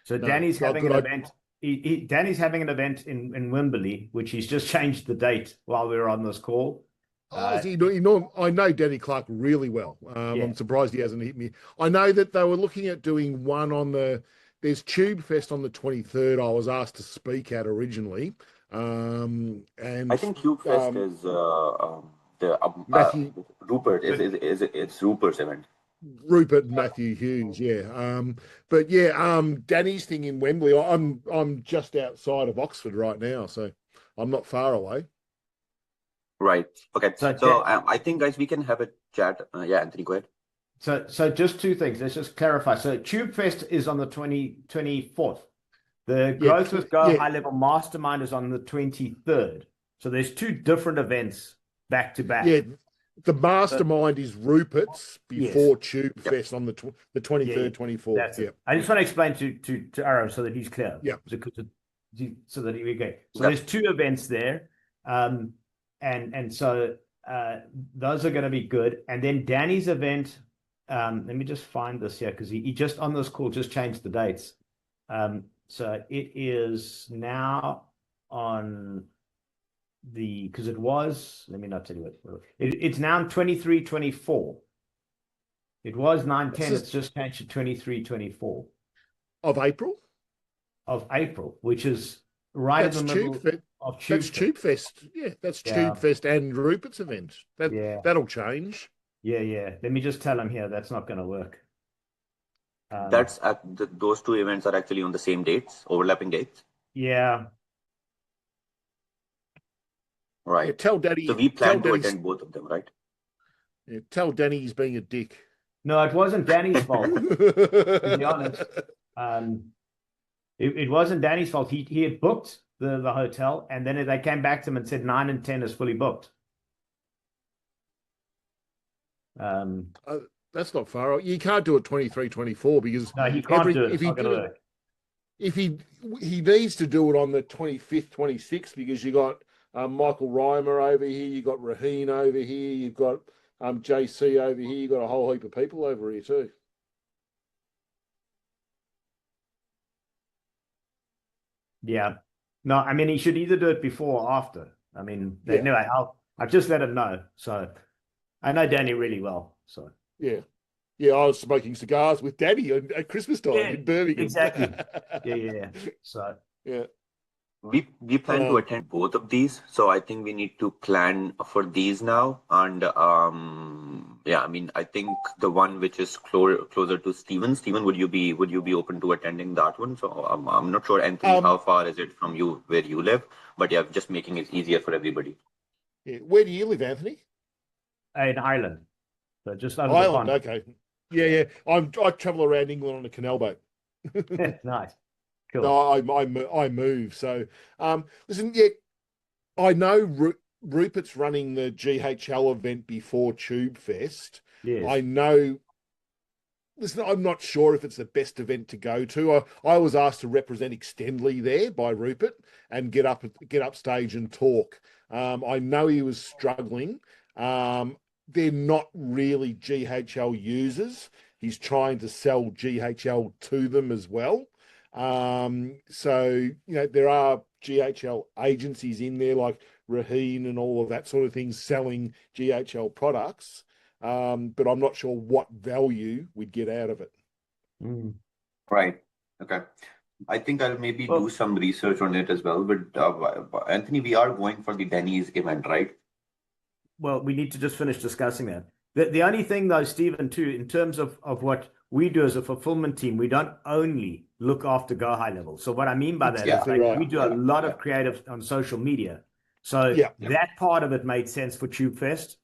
So No. Danny's Oh, having good. an event. Danny's having an event in Wimberley, which he's just changed the date while we were on this call. I know Danny Clark really well. Yeah. I'm surprised he hasn't hit me. I know that they were looking at doing one there's TubeFest on the 23rd. I was asked to speak at originally. And I think TubeFest is Matthew Rupert. It's Rupert's event. Rupert and Matthew Hughes, yeah. But yeah, Danny's thing in Wembley. I'm just outside of Oxford right now, so I'm not far away. Right. Okay. So I think, guys, we can have a chat. Yeah, Anthony, go ahead. So just two things. Let's just clarify. So TubeFest is on the 24th. The Growth with GoHighLevel Mastermind is on the 23rd. So there's two different events back to back. Yeah. The mastermind is Rupert's before TubeFest on the 23rd, 24th. That's it. I just want to explain to Aram so that he's clear. Yeah. So that we go. So there's two events there. And so those are going to be good. And then Danny's event, let me just find this here because he just on this call just changed the dates. So it is now on because it was, let me not tell you what it's now 23-24. It was 9-10. It's just changed to 23-24 of April, which is right in the middle of TubeFest. That's TubeFest. Yeah, that's TubeFest and Rupert's event. That'll change. Yeah. Let me just tell him here that's not going to work. That's those two events are actually on the same dates, overlapping dates. Yeah. Right. Yeah, tell Danny. So we plan to attend both of them, right? Yeah, tell Danny he's being a dick. No, it wasn't Danny's fault. To be honest, it wasn't Danny's fault. He had booked the hotel, and then they came back to him and said 9 and 10 is fully booked. That's not far. You can't do it 23, 24 because No, he can't do it. if It's he not going did to it, work. if he needs to do it on the 25th, 26th because you got Michael Reimer over here, you got Raheen over here, you've got JC over here, you got a whole heap of people over here too. Yeah. No, I mean, he should either do it before or after. I mean, Yeah. anyway, I've just let him know. So I know Danny really well. So Yeah. Yeah, I was smoking cigars with Daddy at Christmas time yeah, in Birmingham. exactly. Yeah. So Yeah. We plan to attend both of these, so I think we need to plan for these now. And yeah, I mean, I think the one which is closer to Stephen, would you be open to attending that one? So I'm not sure, Anthony, how far is it from you where you live? But yeah, just making it easier for everybody. Yeah. Where do you live, Anthony? in Ireland. So just over the Ireland, pond. okay. Yeah. I travel around England on a canal boat. Nice. Cool. No, I move. So, listen, yeah, I know Rupert's running the GHL event before TubeFest. Yes. I know. Listen, I'm not sure if it's the best event to go to. I was asked to represent Extendly there by Rupert and get up stage and talk. I know he was struggling. They're not really GHL users. He's trying to sell GHL to them as well. So, there are GHL agencies in there like Raheen and all of that sort of thing selling GHL products. But I'm not sure what value we'd get out of it. Right. Okay. I think I'll maybe do some research on it as well. But Anthony, we are going for the Denny's event, right? Well, we need to just finish discussing that. The only thing, though, Stephen, too, in terms of what we do as a fulfillment team, we don't only look after GoHighLevel. So what I mean by that is right. we do a lot of creative on social media. So that part of it made sense for TubeFest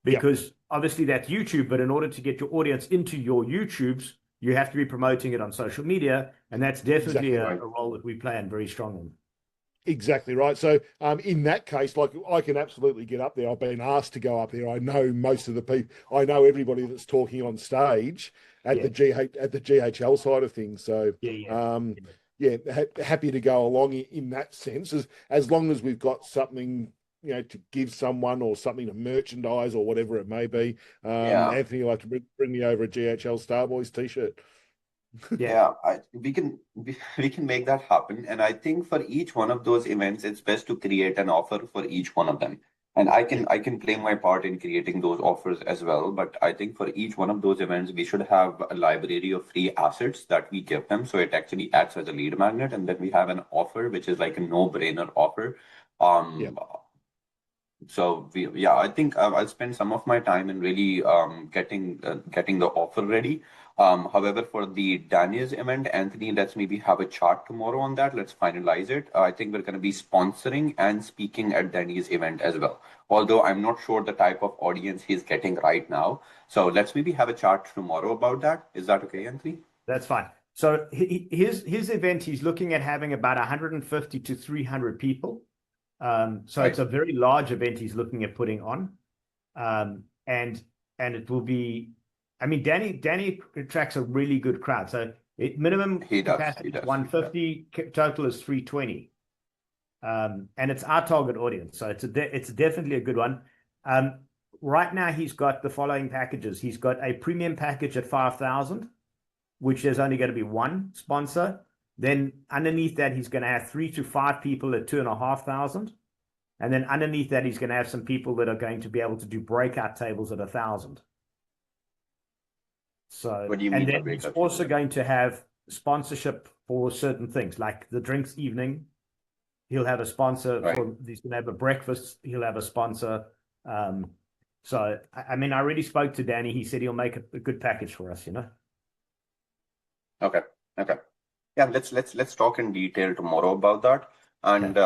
because obviously that's YouTube, but in order to get your audience into your YouTubes, you have to be promoting it on social media. And that's definitely a role that we play in very strongly. Exactly right. So in that case, like I can absolutely get up there. I've been asked to go up there. I know most of the people. I know everybody that's talking on stage at the GHL side of things. So happy to go along in that sense, as long as we've got something to give someone or something to merchandise or whatever it may be. Anthony will have to bring me over a GHL Starboys t-shirt. We can make that happen. And I think for each one of those events, it's best to create an offer for each one of them. And I can play my part in creating those offers as well. But I think for each one of those events, we should have a library of free assets that we give them. So it actually acts as a lead magnet. And then we have an offer, which is like a no-brainer offer. So I think I'll spend some of my time in really getting the offer ready. However, for the Daniels event, Anthony, let's maybe have a chat tomorrow on that. Let's finalize it. I think we're going to be sponsoring and speaking at Danny's event as well. Although I'm not sure the type of audience he's getting right now. So let's maybe have a chat tomorrow about that. Is that okay, Anthony? That's fine. So his event, he's looking at having about 150 to 300 people. It's a very large event he's looking at putting on. And it will be, I mean, Danny attracts a really good crowd. So minimum capacity is 150, total is 320. And it's our target audience. So it's definitely a good one. Right now he's got the following packages. He's got a premium package at 5,000, which there's only going to be one sponsor. Then underneath that, he's going to have 3 to 5 people at 2,500. And then underneath that, he's going to have some people that are going to be able to do breakout tables at 1,000. So, what do you mean? And then he's also going to have sponsorship for certain things, like the drinks evening. He'll have a sponsor he's going to have a breakfast. He'll have a sponsor. So, I mean, I already spoke to Danny. He said he'll make a good package for us, Okay. Yeah, let's talk in detail tomorrow about that. And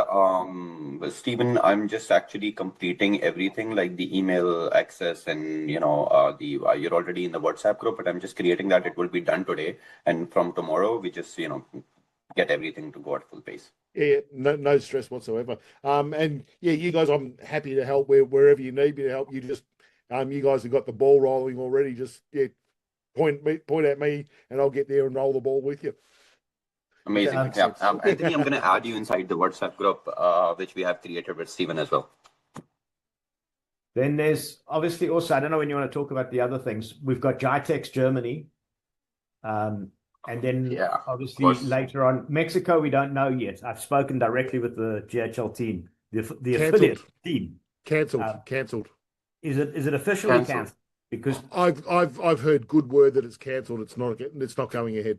Stephen, I'm just actually completing everything like the email access and you're already in the WhatsApp group, but I'm just creating that. It will be done today, and from tomorrow we just get everything to go at full pace. Yeah, no stress whatsoever. And you guys, I'm happy to help wherever you need me to help. You just You guys have got the ball rolling already. Just point at me, and I'll get there and roll the ball with you. Amazing. Sounds Yeah. good. Anthony, I'm going to add you inside the WhatsApp group, which we have created with Steven as well. Then there's obviously also, I don't know when you want to talk about the other things. We've got Gitex Germany. And then Yeah, of obviously course. later on, Mexico, we don't know yet. I've spoken directly with the GHL team, the Cancelled. affiliate team. Cancelled. Is it officially Cancelled. cancelled? Because I've heard good word that it's cancelled. It's not going ahead.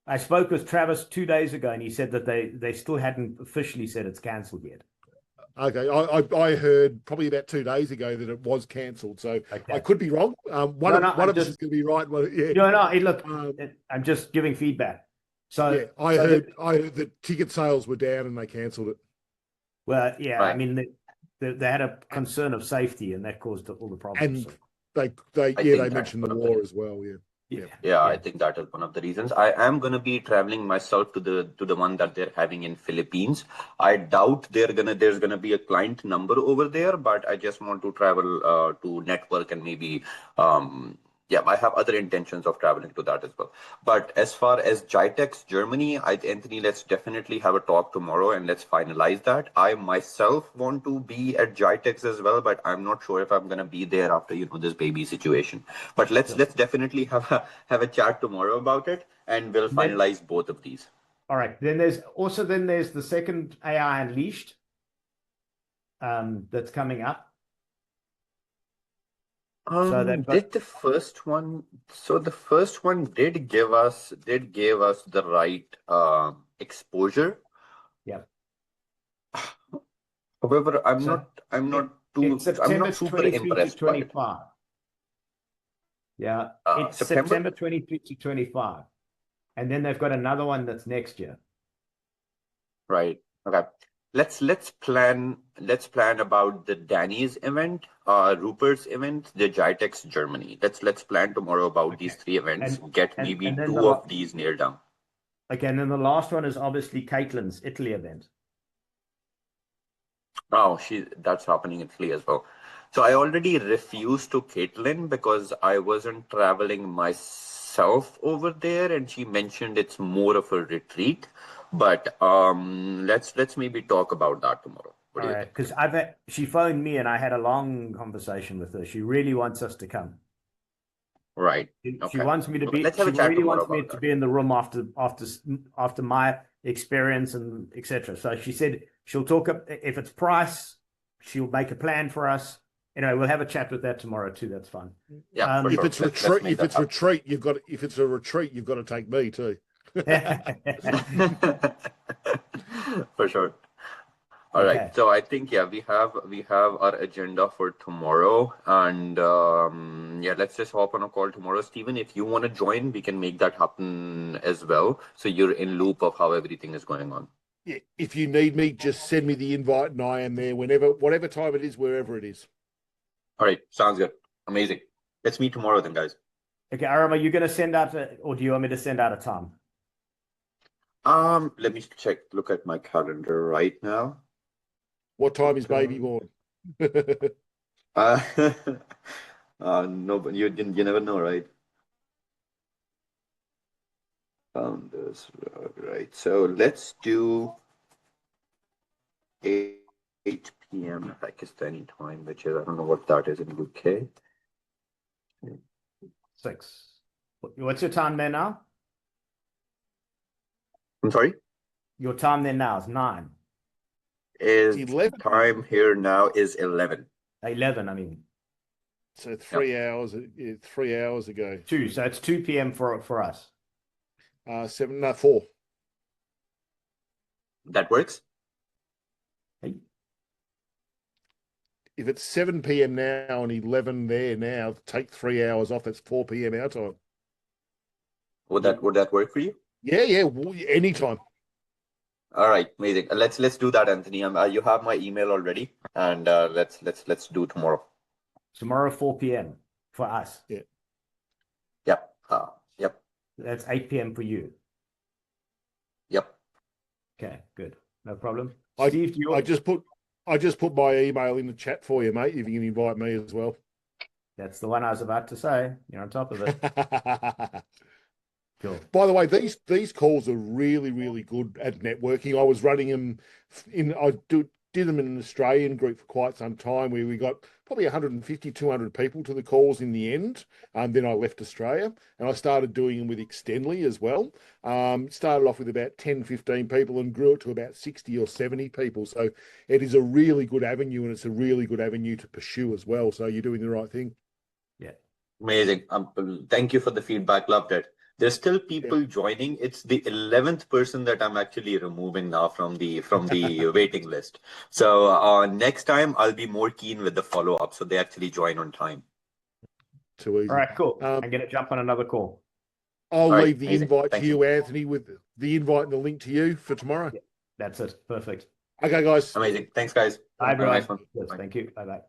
I spoke with Travis 2 days ago, and he said that they still hadn't officially said it's cancelled yet. Okay, I heard probably about 2 days ago that it was cancelled. So Okay. I could be wrong. One of us is going to be right. Yeah. No. Look, I'm just giving feedback. So yeah, I heard that ticket sales were down and they cancelled it. Well, yeah, Right. I mean they had a concern of safety, and that caused all the problems. And think they that's mentioned the one of war as well. Yeah. Yeah, I think that is one of the reasons. I am going to be traveling myself to the one that they're having in Philippines. I doubt there's gonna be a client number over there, but I just want to travel to network and maybe I have other intentions of traveling to that as well. But as far as Gitex Germany, Anthony, let's definitely have a talk tomorrow and let's finalize that. I myself want to be at Gitex as well, but I'm not sure if I'm gonna be there after this baby situation. But let's definitely have a chat tomorrow about it, and we'll finalize both of these. All right. Then there's the second AI Unleashed that's coming up. Did the first one? So the first one did give us the right exposure. Yeah. However, I'm not super 23 impressed to by it. 25. Yeah, it's September? September 23 to 25. And then they've got another one that's next year. Right. Okay. Let's plan about the Danny's event, Rupert's event, the Gitex Germany. Let's plan tomorrow about these three events. Get maybe and then two of these nailed down. Okay, and then the last one is obviously Caitlin's Italy event. Oh, that's happening in Italy as well. So I already refused to Caitlin because I wasn't traveling myself over there, and she mentioned it's more of a retreat. But let's maybe talk about that tomorrow. What do you think? Because she phoned me and I had a long conversation with her. She really wants us to come. Right. She Okay. wants me to be. Let's have She a chat really tomorrow wants me about to that. be in the room after my experience and etc. So she said she'll talk if it's price, she'll make a plan for us. Anyway, we'll have a chat with that tomorrow too. That's fine. Yeah, for If sure. it's Let's make that happen. if it's a retreat, you've got to take me too. For sure. All Okay. right. So I think we have our agenda for tomorrow, and let's just hop on a call tomorrow. Steven, if you want to join, we can make that happen as well. So you're in loop of how everything is going on. Yeah, if you need me, just send me the invite, and I am there whatever time it is, wherever it is. All right. Sounds good. Amazing. Let's meet tomorrow then, guys. Okay, Aram, are you going to send out or do you want me to send out a time? Let me look at my calendar right now. What time is baby born? No, but you never know, right? Founders, right? So let's do 8 p.m. Pakistani time, which is I don't know what that is in UK. 6. What's your time there now? I'm sorry. Your time there now is 9. Is 11. time here now is 11. 11, I mean. So 3 hours. 3 hours ago. 2. So it's 2 p.m. for us. 4. That works. Hey. If it's 7 p.m. now and 11 there now, take 3 hours off. That's 4 p.m. our time. Would that work for you? Yeah, anytime. All right, amazing. Let's do that, Anthony. You have my email already, and let's do tomorrow. Tomorrow, 4 p.m. for us. Yeah. Yep. Yep. That's 8 p.m. for you. Yep. Okay, good. No problem. I Steve, just put my email in the chat for you, mate. If you can invite me as well. That's the one I was about to say. You're on top of it. Cool. By the way, these calls are really, really good at networking. I was running them did them in an Australian group for quite some time where we got probably 150, 200 people to the calls in the end. Then I left Australia and I started doing them with Extendly as well. Started off with about 10, 15 people and grew it to about 60 or 70 people. So it is a really good avenue and it's a really good avenue to pursue as well. So you're doing the right thing. Yeah. Amazing. Thank you for the feedback. Loved it. There's still people joining. It's the 11th person that I'm actually removing now from the waiting list. So next time I'll be more keen with the follow-up so they actually join on time. Too easy. All right, cool. I'm going to jump on another call. I'll All right, leave the amazing. invite Thank to you, Anthony, with the invite and the link to you for tomorrow. Yeah, that's it. Perfect. Okay, guys. Amazing. Thanks, guys. Bye, Have a everyone. nice one. Yes, Bye. thank you. Bye-bye.